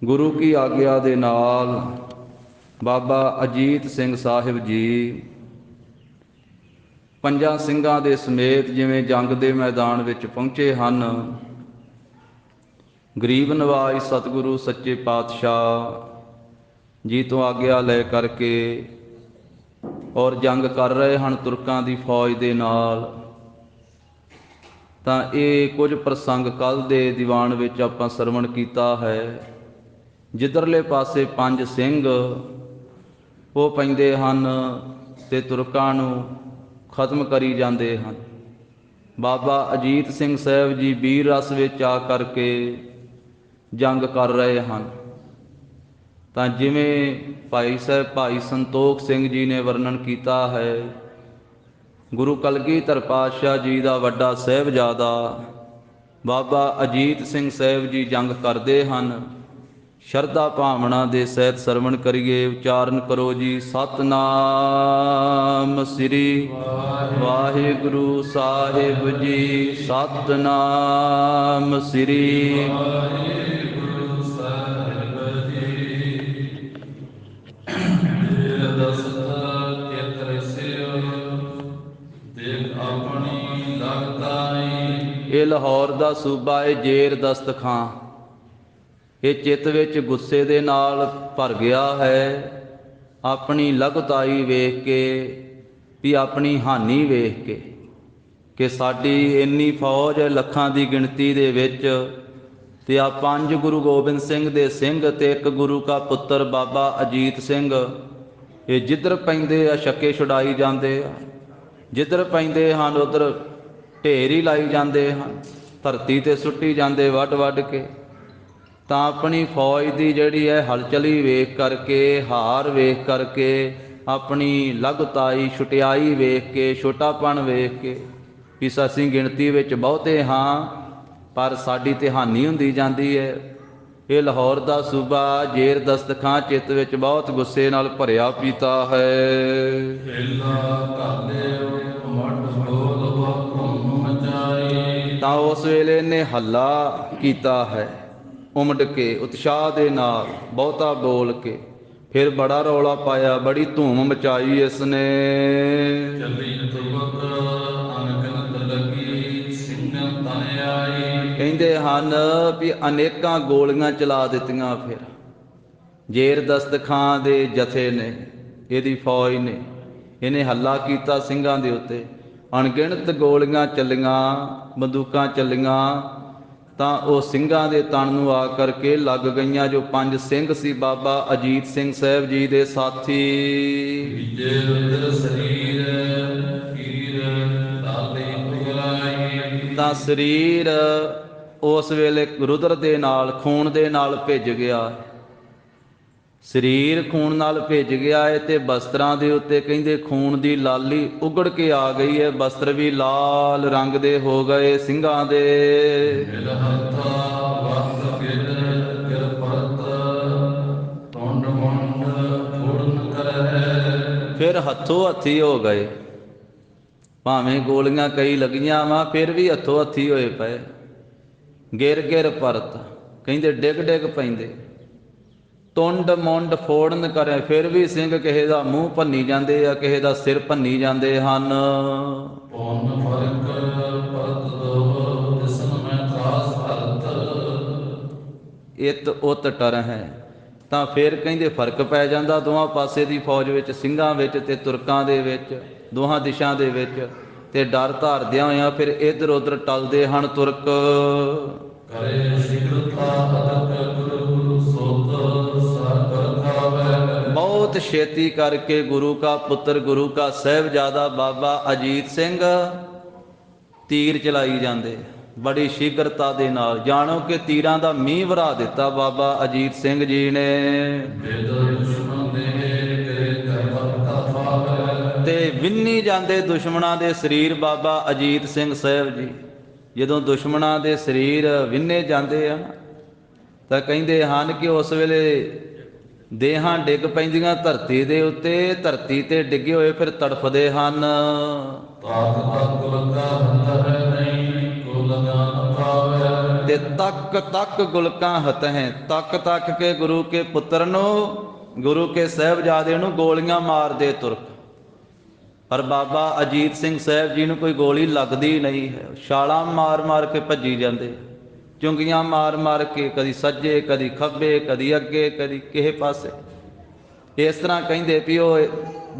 गुरु की आग्या दे नाल बाबा अजीत सिंह साहिब जी ਪੰਜਾਂ ਸਿੰਘਾਂ ਦੇ ਸਮੇਤ ਜਿਵੇਂ ਜੰਗ ਦੇ ਮੈਦਾਨ ਵਿੱਚ ਪਹੁੰਚੇ ਹਨ, ਗਰੀਬ ਨਵਾਜ ਸਤਿਗੁਰੂ ਸੱਚੇ ਪਾਤਸ਼ਾਹ ਜੀ ਤੋਂ ਆਗਿਆ ਲੈ ਕਰਕੇ ਔਰ ਜੰਗ ਕਰ ਰਹੇ ਹਨ ਤੁਰਕਾਂ ਦੀ ਫੌਜ ਦੇ ਨਾਲ। ਤਾਂ ਇਹ ਕੁਝ ਪ੍ਰਸੰਗ ਕੱਲ੍ਹ ਦੇ ਦੀਵਾਨ ਵਿੱਚ ਆਪਾਂ ਸਰਵਣ ਕੀਤਾ ਹੈ। ਜਿੱਧਰਲੇ ਪਾਸੇ 5 ਸਿੰਘ ਉਹ ਪੈਂਦੇ ਹਨ ਅਤੇ ਤੁਰਕਾਂ ਨੂੰ ਖਤਮ ਕਰੀ ਜਾਂਦੇ ਹਨ। ਬਾਬਾ ਅਜੀਤ ਸਿੰਘ ਸਾਹਿਬ ਜੀ ਵੀਰ ਰਸ ਵਿੱਚ ਆ ਕਰਕੇ ਜੰਗ ਕਰ ਰਹੇ ਹਨ। ਤਾਂ ਜਿਵੇਂ ਭਾਈ ਸਾਹਿਬ ਭਾਈ ਸੰਤੋਖ ਸਿੰਘ ਜੀ ਨੇ ਵਰਣਨ ਕੀਤਾ ਹੈ, ਗੁਰੂ ਕਲਗੀਧਰ ਪਾਤਸ਼ਾਹ ਜੀ ਦਾ ਵੱਡਾ ਸਾਹਿਬਜ਼ਾਦਾ ਬਾਬਾ ਅਜੀਤ ਸਿੰਘ ਸਾਹਿਬ ਜੀ ਜੰਗ ਕਰਦੇ ਹਨ। ਸ਼ਰਧਾ ਭਾਵਨਾ ਦੇ ਸਹਿਤ ਸਰਵਣ ਕਰੀਏ। ਉਚਾਰਨ ਕਰੋ ਜੀ, ਸਤਨਾਮ ਸ੍ਰੀ ਵਾਹਿਗੁਰੂ ਸਾਹਿਬ ਜੀ, ਸਤਨਾਮ ਸ੍ਰੀ ਵਾਹਿਗੁਰੂ ਸਾਹਿਬ ਜੀ। ਇਹ ਲਾਹੌਰ ਦਾ ਸੂਬਾ ਹੈ ਜੇਰ ਦਸਤਖਾਂ। ਇਹ ਚਿੱਤ ਵਿੱਚ ਗੁੱਸੇ ਦੇ ਨਾਲ ਭਰ ਗਿਆ ਹੈ, ਆਪਣੀ ਲਗਤਾਈ ਵੇਖ ਕੇ ਵੀ ਆਪਣੀ ਹਾਨੀ ਵੇਖ ਕੇ ਕਿ ਸਾਡੀ ਇੰਨੀ ਫੌਜ ਲੱਖਾਂ ਦੀ ਗਿਣਤੀ ਦੇ ਵਿੱਚ ਅਤੇ ਆ 5 ਗੁਰੂ ਗੋਬਿੰਦ ਸਿੰਘ ਦੇ ਸਿੰਘ ਅਤੇ ਇੱਕ ਗੁਰੂ ਕਾ ਪੁੱਤਰ ਬਾਬਾ ਅਜੀਤ ਸਿੰਘ, ਇਹ ਜਿੱਧਰ ਪੈਂਦੇ ਆ ਛੱਕੇ ਛੁਡਾਈ ਜਾਂਦੇ ਆ, ਜਿੱਧਰ ਪੈਂਦੇ ਹਨ ਉੱਧਰ ਢੇਰ ਹੀ ਲਾਈ ਜਾਂਦੇ ਹਨ, ਧਰਤੀ 'ਤੇ ਸੁੱਟੀ ਜਾਂਦੇ ਵੱਢ ਵੱਢ ਕੇ। ਤਾਂ ਆਪਣੀ ਫੌਜ ਦੀ ਜਿਹੜੀ ਹੈ ਹਲਚਲੀ ਵੇਖ ਕਰਕੇ, ਹਾਰ ਵੇਖ ਕਰਕੇ, ਆਪਣੀ ਲਗਤਾਈ ਛੁਟਿਆਈ ਵੇਖ ਕੇ, ਛੋਟਾਪਣ ਵੇਖ ਕੇ ਵੀ ਅਸੀਂ ਗਿਣਤੀ ਵਿੱਚ ਬਹੁਤੇ ਹਾਂ ਪਰ ਸਾਡੀ ਤਾਂ ਹਾਨੀ ਹੁੰਦੀ ਜਾਂਦੀ ਹੈ। ਇਹ ਲਾਹੌਰ ਦਾ ਸੂਬਾ ਜੇਰ ਦਸਤਖਾਂ ਚਿੱਤ ਵਿੱਚ ਬਹੁਤ ਗੁੱਸੇ ਨਾਲ ਭਰਿਆ ਪੀਤਾ ਹੈ। ਤਾਂ ਉਸ ਵੇਲੇ ਨੇ ਹੱਲਾ ਕੀਤਾ ਹੈ ਉਮੜ ਕੇ, ਉਤਸ਼ਾਹ ਦੇ ਨਾਲ ਬਹੁਤਾ ਬੋਲ ਕੇ, ਫਿਰ ਬੜਾ ਰੌਲਾ ਪਾਇਆ, ਬੜੀ ਧੂਮ ਮਚਾਈ ਇਸ ਨੇ। ਕਹਿੰਦੇ ਹਨ ਵੀ ਅਨੇਕਾਂ ਗੋਲੀਆਂ ਚਲਾ ਦਿੱਤੀਆਂ ਫਿਰ ਜੇਰ ਦਸਤਖਾਂ ਦੇ ਜਥੇ ਨੇ, ਇਹਦੀ ਫੌਜ ਨੇ। ਇਹਨੇ ਹੱਲਾ ਕੀਤਾ ਸਿੰਘਾਂ ਦੇ ਉੱਤੇ, ਅਣਗਿਣਤ ਗੋਲੀਆਂ ਚੱਲੀਆਂ, ਬੰਦੂਕਾਂ ਚੱਲੀਆਂ। ਤਾਂ ਉਹ ਸਿੰਘਾਂ ਦੇ ਤਣ ਨੂੰ ਆ ਕਰਕੇ ਲੱਗ ਗਈਆਂ। ਜੋ 5 ਸਿੰਘ ਸੀ ਬਾਬਾ ਅਜੀਤ ਸਿੰਘ ਸਾਹਿਬ ਜੀ ਦੇ ਸਾਥੀ, ਤਾਂ ਸਰੀਰ ਉਸ ਵੇਲੇ ਰੁਦਰ ਦੇ ਨਾਲ, ਖੂਨ ਦੇ ਨਾਲ ਭਿੱਜ ਗਿਆ। ਸਰੀਰ ਖੂਨ ਨਾਲ ਭਿੱਜ ਗਿਆ ਹੈ ਅਤੇ ਬਸਤਰਾਂ ਦੇ ਉੱਤੇ ਕਹਿੰਦੇ ਖੂਨ ਦੀ ਲਾਲੀ ਉਗੜ ਕੇ ਆ ਗਈ ਹੈ। ਬਸਤਰ ਵੀ ਲਾਲ ਰੰਗ ਦੇ ਹੋ ਗਏ ਸਿੰਘਾਂ ਦੇ। ਫਿਰ ਹੱਥੋਂ ਹੱਥੀ ਹੋ ਗਏ, ਭਾਵੇਂ ਗੋਲੀਆਂ ਕਈ ਲੱਗੀਆਂ ਵਾ ਫਿਰ ਵੀ ਹੱਥੋਂ ਹੱਥੀ ਹੋਏ ਪਏ। ਗਿਰ ਗਿਰ ਪਰਤ ਕਹਿੰਦੇ ਡਿੱਗ ਡਿੱਗ ਪੈਂਦੇ, ਤੁੰਡ ਮੁੰਡ ਫੋੜਨ ਕਰੇ ਫਿਰ ਵੀ ਸਿੰਘ ਕਿਸੇ ਦਾ ਮੂੰਹ ਭੰਨੀ ਜਾਂਦੇ ਆ, ਕਿਸੇ ਦਾ ਸਿਰ ਭੰਨੀ ਜਾਂਦੇ ਹਨ। ਇਤ ਉਤ ਟਰ ਹੈ। ਤਾਂ ਫਿਰ ਕਹਿੰਦੇ ਫਰਕ ਪੈ ਜਾਂਦਾ ਦੋਵਾਂ ਪਾਸੇ ਦੀ ਫੌਜ ਵਿੱਚ, ਸਿੰਘਾਂ ਵਿੱਚ ਤੇ ਤੁਰਕਾਂ ਦੇ ਵਿੱਚ, ਦੋਹਾਂ ਦਿਸ਼ਾ ਦੇ ਵਿੱਚ। ਤੇ ਡਰ ਧਾਰਦਿਆਂ ਹੋਇਆਂ ਫਿਰ ਇੱਧਰ ਉੱਧਰ ਟਲਦੇ ਹਨ ਤੁਰਕ। ਬਹੁਤ ਛੇਤੀ ਕਰਕੇ ਗੁਰੂ ਕਾ ਪੁੱਤਰ, ਗੁਰੂ ਕਾ ਸਾਹਿਬਜ਼ਾਦਾ ਬਾਬਾ ਅਜੀਤ ਸਿੰਘ ਤੀਰ ਚਲਾਈ ਜਾਂਦੇ ਬੜੀ ਸ਼ੀਘਰਤਾ ਦੇ ਨਾਲ। ਜਾਣੋ ਕਿ ਤੀਰਾਂ ਦਾ ਮੀਂਹ ਵਰਾ ਦਿੱਤਾ ਬਾਬਾ ਅਜੀਤ ਸਿੰਘ ਜੀ ਨੇ। ਤੇ ਵਿੰਨੀ ਜਾਂਦੇ ਦੁਸ਼ਮਣਾਂ ਦੇ ਸਰੀਰ ਬਾਬਾ ਅਜੀਤ ਸਿੰਘ ਸਾਹਿਬ ਜੀ। ਜਦੋਂ ਦੁਸ਼ਮਣਾਂ ਦੇ ਸਰੀਰ ਵਿੰਨੇ ਜਾਂਦੇ ਆ ਤਾਂ ਕਹਿੰਦੇ ਹਨ ਕਿ ਉਸ ਵੇਲੇ ਦੇਹਾਂ ਡਿੱਗ ਪੈਂਦੀਆਂ ਧਰਤੀ ਦੇ ਉੱਤੇ, ਧਰਤੀ 'ਤੇ ਡਿੱਗੇ ਹੋਏ ਫਿਰ ਤੜਫਦੇ ਹਨ। ते तक तक गुलकां हतहें। तक तक के गुरु के पुत्र नू, गुरु के साहिबजादे नू गोलियां मार दे तुरक। पर बाबा अजीत सिंह साहब जी नू कोई गोली लगदी नहीं है। छालां मार मार के भजी जाते, चुंगियां मार मार के, कदी सज्जे कदी खब्बे, कदी अगे कदी किसे पासे। इस तरह कहिंदे भी वो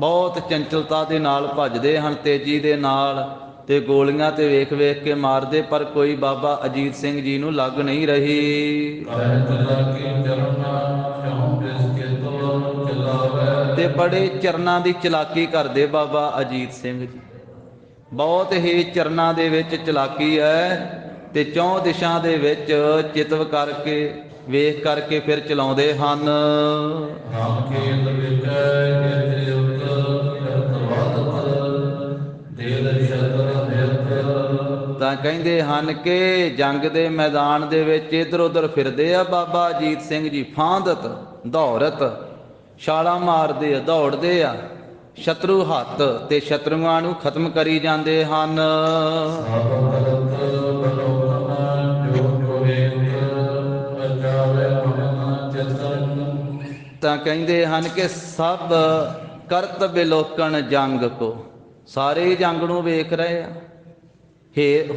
बहुत चंचलता दे नाल भजदे हन, तेजी दे नाल, ते गोलियां ते वेख वेख के मारदे, पर कोई बाबा अजीत सिंह जी नू लग नहीं रही। ते बड़े चरनां दी चलाकी करदे बाबा अजीत सिंह जी, बहुत ही चरनां दे विच चलाकी है। ते चौं दिशां दे विच चितव करके वेख करके फिर चलाउंदे हन। ਤਾਂ ਕਹਿੰਦੇ ਹਨ ਕਿ ਜੰਗ ਦੇ ਮੈਦਾਨ ਦੇ ਵਿੱਚ ਇੱਧਰ ਉੱਧਰ ਫਿਰਦੇ ਆ ਬਾਬਾ ਅਜੀਤ ਸਿੰਘ ਜੀ, ਫਾਂਦਤ ਦੌੜਤ, ਛਾਲਾਂ ਮਾਰਦੇ ਆ, ਦੌੜਦੇ ਆ, ਸ਼ਤਰੂ ਹੱਥ ਤੇ ਸ਼ਤਰੂਆਂ ਨੂੰ ਖਤਮ ਕਰੀ ਜਾਂਦੇ ਹਨ। ਤਾਂ ਕਹਿੰਦੇ ਹਨ ਕਿ ਸਭ ਕਰਤ ਬਿਲੋਕਣ ਜੰਗ ਕੋ, ਸਾਰੇ ਹੀ ਜੰਗ ਨੂੰ ਵੇਖ ਰਹੇ ਆ।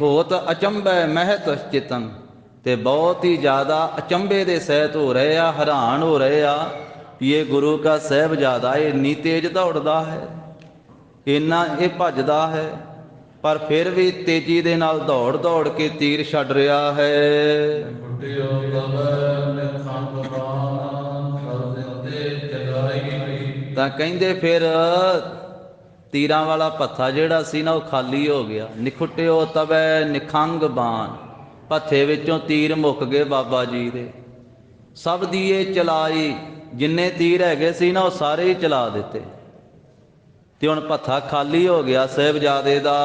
ਹੋਤ ਅਚੰਭੈ ਮਹਿਤ ਚਿਤਨ, ਤੇ ਬਹੁਤ ਹੀ ਜ਼ਿਆਦਾ ਅਚੰਭੇ ਦੇ ਸਹਿਤ ਹੋ ਰਹੇ ਆ, ਹੈਰਾਨ ਹੋ ਰਹੇ ਆ ਵੀ ਇਹ ਗੁਰੂ ਕਾ ਸਾਹਿਬਜ਼ਾਦਾ ਇੰਨੀ ਤੇਜ਼ ਦੌੜਦਾ ਹੈ, ਇੰਨਾ ਇਹ ਭੱਜਦਾ ਹੈ, ਪਰ ਫਿਰ ਵੀ ਤੇਜ਼ੀ ਦੇ ਨਾਲ ਦੌੜ ਦੌੜ ਕੇ ਤੀਰ ਛੱਡ ਰਿਹਾ ਹੈ। ਤਾਂ ਕਹਿੰਦੇ ਫਿਰ ਤੀਰਾਂ ਵਾਲਾ ਭੱਥਾ ਜਿਹੜਾ ਸੀ ਨਾ ਉਹ ਖਾਲੀ ਹੋ ਗਿਆ। ਨਿਖੁੱਟਿਓ ਤਵੈ ਨਿਖੰਗ ਬਾਣ, ਭੱਥੇ ਵਿੱਚੋਂ ਤੀਰ ਮੁੱਕ ਗਏ ਬਾਬਾ ਜੀ ਦੇ। ਸਭ ਦੀਏ ਚਲਾਈ, ਜਿੰਨੇ ਤੀਰ ਹੈਗੇ ਸੀ ਨਾ ਉਹ ਸਾਰੇ ਹੀ ਚਲਾ ਦਿੱਤੇ, ਤੇ ਹੁਣ ਭੱਥਾ ਖਾਲੀ ਹੋ ਗਿਆ ਸਾਹਿਬਜ਼ਾਦੇ ਦਾ।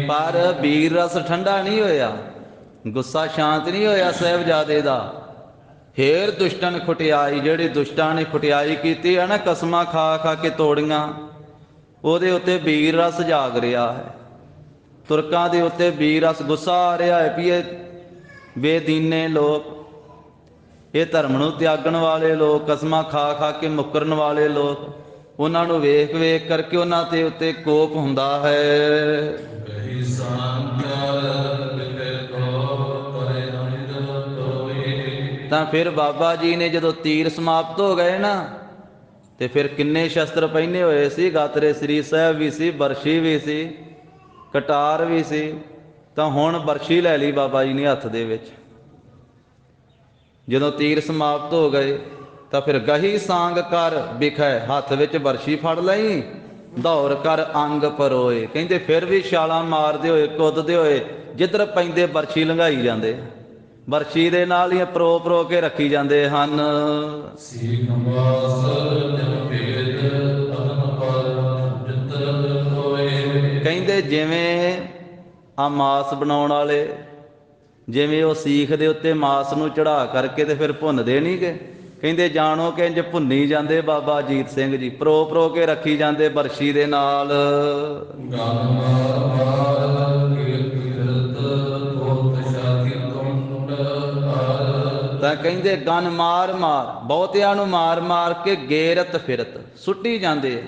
ਪਰ ਵੀਰ ਰਸ ਠੰਡਾ ਨਹੀਂ ਹੋਇਆ, ਗੁੱਸਾ ਸ਼ਾਂਤ ਨਹੀਂ ਹੋਇਆ ਸਾਹਿਬਜ਼ਾਦੇ ਦਾ। ਫੇਰ ਦੁਸ਼ਟਨ ਖੁਟਿਆਈ, ਜਿਹੜੇ ਦੁਸ਼ਟਾਂ ਨੇ ਖੁਟਿਆਈ ਕੀਤੀ ਹੈ ਨਾ, ਕਸਮਾਂ ਖਾ ਖਾ ਕੇ ਤੋੜੀਆਂ, ਉਹਦੇ ਉੱਤੇ ਵੀਰ ਰਸ ਜਾਗ ਰਿਹਾ ਹੈ। ਤੁਰਕਾਂ ਦੇ ਉੱਤੇ ਵੀਰ ਰਸ, ਗੁੱਸਾ ਆ ਰਿਹਾ ਹੈ ਵੀ ਇਹ ਬੇਦੀਨੇ ਲੋਕ, ਇਹ ਧਰਮ ਨੂੰ ਤਿਆਗਣ ਵਾਲੇ ਲੋਕ, ਕਸਮਾਂ ਖਾ ਖਾ ਕੇ ਮੁੱਕਰਨ ਵਾਲੇ ਲੋਕ, ਉਹਨਾਂ ਨੂੰ ਵੇਖ ਵੇਖ ਕਰਕੇ ਉਹਨਾਂ ਦੇ ਉੱਤੇ ਕੋਪ ਹੁੰਦਾ ਹੈ। ਤਾਂ ਫਿਰ ਬਾਬਾ ਜੀ ਨੇ ਜਦੋਂ ਤੀਰ ਸਮਾਪਤ ਹੋ ਗਏ ਨਾ, ਤੇ ਫਿਰ ਕਿੰਨੇ ਸ਼ਸਤਰ ਪਹਿਨੇ ਹੋਏ ਸੀ, ਗਾਤਰੇ ਸ੍ਰੀ ਸਾਹਿਬ ਵੀ ਸੀ, ਬਰਸ਼ੀ ਵੀ ਸੀ, ਕਟਾਰ ਵੀ ਸੀ। ਤਾਂ ਹੁਣ ਬਰਸ਼ੀ ਲੈ ਲਈ ਬਾਬਾ ਜੀ ਨੇ ਹੱਥ ਦੇ ਵਿੱਚ। ਜਦੋਂ ਤੀਰ ਸਮਾਪਤ ਹੋ ਗਏ ਤਾਂ ਫਿਰ ਗਹੀ ਸਾਂਗ ਕਰ ਬਿਖੈ, ਹੱਥ ਵਿੱਚ ਬਰਸ਼ੀ ਫੜ ਲਈ, ਦੌੜ ਕਰ ਅੰਗ ਪਰੋਏ। ਕਹਿੰਦੇ ਫਿਰ ਵੀ ਛਾਲਾਂ ਮਾਰਦੇ ਹੋਏ, ਕੁੱਦਦੇ ਹੋਏ, ਜਿੱਧਰ ਪੈਂਦੇ ਬਰਸ਼ੀ ਲੰਘਾਈ ਜਾਂਦੇ, ਬਰਸ਼ੀ ਦੇ ਨਾਲ ਹੀ ਪਰੋ ਪਰੋ ਕੇ ਰੱਖੀ ਜਾਂਦੇ ਹਨ। ਕਹਿੰਦੇ ਜਿਵੇਂ ਆ ਮਾਸ ਬਣਾਉਣ ਵਾਲੇ, ਜਿਵੇਂ ਉਹ ਸੀਖ ਦੇ ਉੱਤੇ ਮਾਸ ਨੂੰ ਚੜਾ ਕਰਕੇ ਤੇ ਫਿਰ ਭੁੰਨਦੇ ਨਹੀਂ ਗੇ, ਕਹਿੰਦੇ ਜਾਣੋ ਕਿ ਇੰਝ ਭੁੰਨੀ ਜਾਂਦੇ ਬਾਬਾ ਅਜੀਤ ਸਿੰਘ ਜੀ, ਪਰੋ ਪਰੋ ਕੇ ਰੱਖੀ ਜਾਂਦੇ ਬਰਸ਼ੀ ਦੇ ਨਾਲ। ਤਾਂ ਕਹਿੰਦੇ ਗਨ ਮਾਰ ਮਾਰ, ਬਹੁਤਿਆਂ ਨੂੰ ਮਾਰ ਮਾਰ ਕੇ ਗੇਰਤ ਫਿਰਤ, ਸੁੱਟੀ ਜਾਂਦੇ ਆ,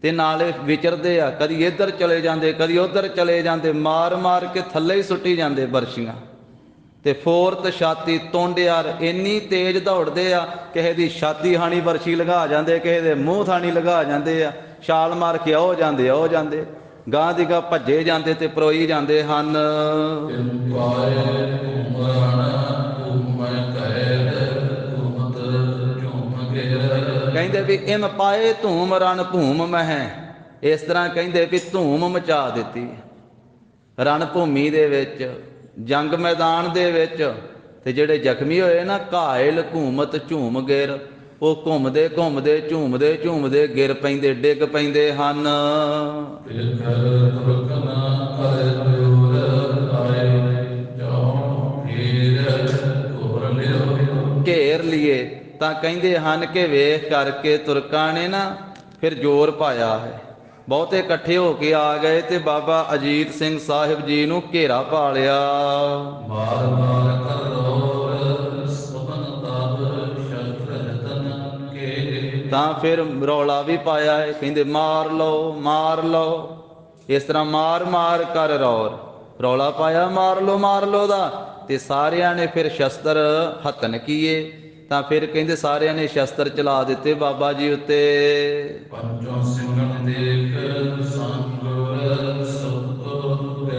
ਤੇ ਨਾਲੇ ਵਿਚਰਦੇ ਆ, ਕਦੀ ਇੱਧਰ ਚਲੇ ਜਾਂਦੇ, ਕਦੀ ਉੱਧਰ ਚਲੇ ਜਾਂਦੇ, ਮਾਰ ਮਾਰ ਕੇ ਥੱਲੇ ਹੀ ਸੁੱਟੀ ਜਾਂਦੇ ਬਰਸ਼ੀਆਂ। ਤੇ ਫੋਰਤ ਛਾਤੀ ਤੋਂਡਿਆਰ, ਇੰਨੀ ਤੇਜ਼ ਦੌੜਦੇ ਆ, ਕਿਸੇ ਦੀ ਛਾਤੀ ਹਾਣੀ ਬਰਸ਼ੀ ਲਗਾ ਜਾਂਦੇ, ਕਿਸੇ ਦੇ ਮੂੰਹ ਥਾਣੀ ਲਗਾ ਜਾਂਦੇ ਆ, ਛਾਲ ਮਾਰ ਕੇ ਆਓ ਜਾਂਦੇ, ਆਓ ਜਾਂਦੇ, ਗਾਂ ਦੀ ਗਾਂ ਭੱਜੇ ਜਾਂਦੇ ਤੇ ਪਰੋਈ ਜਾਂਦੇ ਹਨ। ਕਹਿੰਦੇ ਵੀ ਇਮ ਪਾਏ ਧੂਮ ਰਣ ਭੂਮ ਮਹਿ, ਇਸ ਤਰ੍ਹਾਂ ਕਹਿੰਦੇ ਵੀ ਧੂਮ ਮਚਾ ਦਿੱਤੀ ਰਣ ਭੂਮੀ ਦੇ ਵਿੱਚ, ਜੰਗ ਮੈਦਾਨ ਦੇ ਵਿੱਚ। ਤੇ ਜਿਹੜੇ ਜ਼ਖਮੀ ਹੋਏ ਨਾ, ਘਾਇਲ ਘੂਮਤ ਝੂਮ ਗਿਰ, ਉਹ ਘੁੰਮਦੇ ਘੁੰਮਦੇ ਝੂਮਦੇ ਝੂਮਦੇ ਗਿਰ ਪੈਂਦੇ, ਡਿੱਗ ਪੈਂਦੇ ਹਨ। ਘੇਰ ਲਈਏ, ਤਾਂ ਕਹਿੰਦੇ ਹਨ ਕਿ ਵੇਖ ਕਰਕੇ ਤੁਰਕਾਂ ਨੇ ਨਾ ਫਿਰ ਜ਼ੋਰ ਪਾਇਆ ਹੈ, ਬਹੁਤੇ ਇਕੱਠੇ ਹੋ ਕੇ ਆ ਗਏ ਤੇ ਬਾਬਾ ਅਜੀਤ ਸਿੰਘ ਸਾਹਿਬ ਜੀ ਨੂੰ ਘੇਰਾ ਪਾ ਲਿਆ। ਬਾਰ ਬਾਰ ਕਰ ਰੋਰ ਸਭਨ ਤਬ ਸ਼ਸਤਰ ਜਤਨ ਕੇ। ਤਾਂ ਫਿਰ ਰੌਲਾ ਵੀ ਪਾਇਆ ਹੈ, ਕਹਿੰਦੇ ਮਾਰ ਲਓ ਮਾਰ ਲਓ। ਇਸ ਤਰ੍ਹਾਂ ਮਾਰ ਮਾਰ ਕਰ ਰੌਲਾ ਪਾਇਆ ਮਾਰ ਲਓ ਦਾ। ਤੇ ਸਾਰਿਆਂ ਨੇ ਫਿਰ ਸ਼ਸਤਰ ਹੱਥਨ ਕੀਏ। ਤਾਂ ਫਿਰ ਕਹਿੰਦੇ ਸਾਰਿਆਂ ਨੇ ਸ਼ਸਤਰ ਚਲਾ ਦਿੱਤੇ ਬਾਬਾ ਜੀ ਉੱਤੇ। ਪੰਚੋਂ ਸਿੰਘਨ ਦੇਖ ਸੰਗੁਰ ਸਤਿ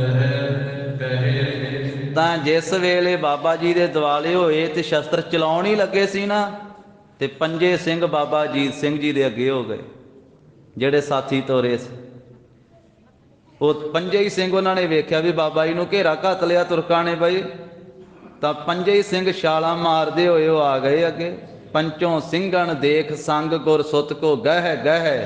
ਕਹਿ। ਤਾਂ ਜਿਸ ਵੇਲੇ ਬਾਬਾ ਜੀ ਦੇ ਦਿਵਾਲੇ ਹੋਏ ਤੇ ਸ਼ਸਤਰ ਚਲਾਉਣ ਹੀ ਲੱਗੇ ਸੀ ਨਾ, ਤੇ ਪੰਜੇ ਸਿੰਘ ਬਾਬਾ ਅਜੀਤ ਸਿੰਘ ਜੀ ਦੇ ਅੱਗੇ ਹੋ ਗਏ, ਜਿਹੜੇ ਸਾਥੀ ਤੋਰੇ ਸੀ। ਉਹ ਪੰਜੇ ਹੀ ਸਿੰਘ ਉਹਨਾਂ ਨੇ ਵੇਖਿਆ ਵੀ ਬਾਬਾ ਜੀ ਨੂੰ ਘੇਰਾ ਘੱਤ ਲਿਆ ਤੁਰਕਾਂ ਨੇ ਬਈ। ਤਾਂ ਪੰਜੇ ਹੀ ਸਿੰਘ ਛਾਲਾਂ ਮਾਰਦੇ ਹੋਏ ਉਹ ਆ ਗਏ ਅੱਗੇ। ਪੰਚੋਂ ਸਿੰਘਣ ਦੇਖ ਸੰਗ ਗੁਰ ਸੁਤ ਕੋ ਗਹਿ ਗਹਿ।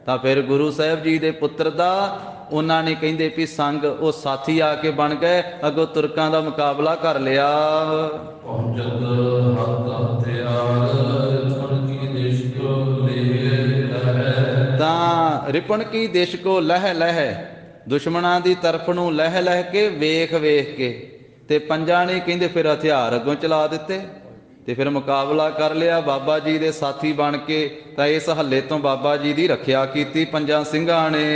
ਤਾਂ ਫਿਰ ਗੁਰੂ ਸਾਹਿਬ ਜੀ ਦੇ ਪੁੱਤਰ ਦਾ ਉਹਨਾਂ ਨੇ ਕਹਿੰਦੇ ਵੀ ਸੰਗ ਉਹ ਸਾਥੀ ਆ ਕੇ ਬਣ ਗਏ, ਅੱਗੋਂ ਤੁਰਕਾਂ ਦਾ ਮੁਕਾਬਲਾ ਕਰ ਲਿਆ। ਪਹੁੰਚਤ ਹੱਥ ਹਥਿਆਰ ਰਿਪਨ ਕੀ ਦੇਸ਼ ਕੋ ਲਹਿ। ਤਾਂ ਰਿਪਨ ਕੀ ਦੇਸ਼ ਕੋ ਲਹਿ ਲਹਿ, ਦੁਸ਼ਮਣਾਂ ਦੀ ਤਰਫ ਨੂੰ ਲਹਿ ਲਹਿ ਕੇ ਵੇਖ ਵੇਖ ਕੇ। ਤੇ ਪੰਜਾਂ ਨੇ ਕਹਿੰਦੇ ਫਿਰ ਹਥਿਆਰ ਅੱਗੋਂ ਚਲਾ ਦਿੱਤੇ ਤੇ ਫਿਰ ਮੁਕਾਬਲਾ ਕਰ ਲਿਆ ਬਾਬਾ ਜੀ ਦੇ ਸਾਥੀ ਬਣ ਕੇ। ਤਾਂ ਇਸ ਹੱਲੇ ਤੋਂ ਬਾਬਾ ਜੀ ਦੀ ਰੱਖਿਆ ਕੀਤੀ ਪੰਜਾਂ ਸਿੰਘਾਂ ਨੇ।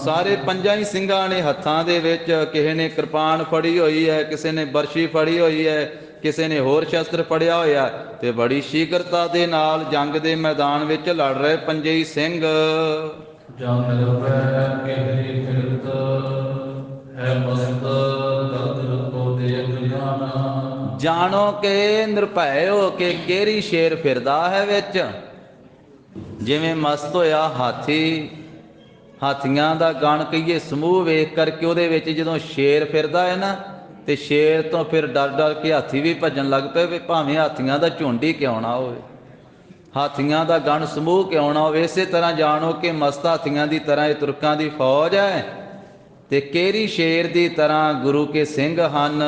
ਸਾਰੇ ਪੰਜਾਂ ਹੀ ਸਿੰਘਾਂ ਨੇ ਹੱਥਾਂ ਦੇ ਵਿੱਚ, ਕਿਸੇ ਨੇ ਕਿਰਪਾਨ ਫੜੀ ਹੋਈ ਹੈ, ਕਿਸੇ ਨੇ ਬਰਸ਼ੀ ਫੜੀ ਹੋਈ ਹੈ, ਕਿਸੇ ਨੇ ਹੋਰ ਸ਼ਸਤਰ ਫੜਿਆ ਹੋਇਆ, ਤੇ ਬੜੀ ਸ਼ੀਘਰਤਾ ਦੇ ਨਾਲ ਜੰਗ ਦੇ ਮੈਦਾਨ ਵਿੱਚ ਲੜ ਰਹੇ ਪੰਜੇ ਹੀ ਸਿੰਘ। ਜਾਣੋ ਕਿ ਨਿਰਭੈ ਹੋ ਕੇ ਕਿਹੜੀ ਸ਼ੇਰ ਫਿਰਦਾ ਹੈ ਵਿੱਚ। ਜਿਵੇਂ ਮਸਤ ਹੋਇਆ ਹਾਥੀ, ਹਾਥੀਆਂ ਦਾ ਗਣ ਕਹੀਏ ਸਮੂਹ ਵੇਖ ਕਰਕੇ ਉਹਦੇ ਵਿੱਚ ਜਦੋਂ ਸ਼ੇਰ ਫਿਰਦਾ ਹੈ ਨਾ, ਤੇ ਸ਼ੇਰ ਤੋਂ ਫਿਰ ਡਰ ਡਰ ਕੇ ਹਾਥੀ ਵੀ ਭੱਜਣ ਲੱਗ ਪਏ, ਵੀ ਭਾਵੇਂ ਹਾਥੀਆਂ ਦਾ ਝੁੰਡ ਹੀ ਕਿਉਂ ਨਾ ਹੋਵੇ, ਹਾਥੀਆਂ ਦਾ ਗਣ ਸਮੂਹ ਕਿਉਂ ਨਾ ਹੋਵੇ। ਇਸੇ ਤਰ੍ਹਾਂ ਜਾਣੋ ਕਿ ਮਸਤ ਹਾਥੀਆਂ ਦੀ ਤਰ੍ਹਾਂ ਇਹ ਤੁਰਕਾਂ ਦੀ ਫੌਜ ਹੈ, ਤੇ ਕਿਹੜੀ ਸ਼ੇਰ ਦੀ ਤਰ੍ਹਾਂ ਗੁਰੂ ਕੇ ਸਿੰਘ ਹਨ।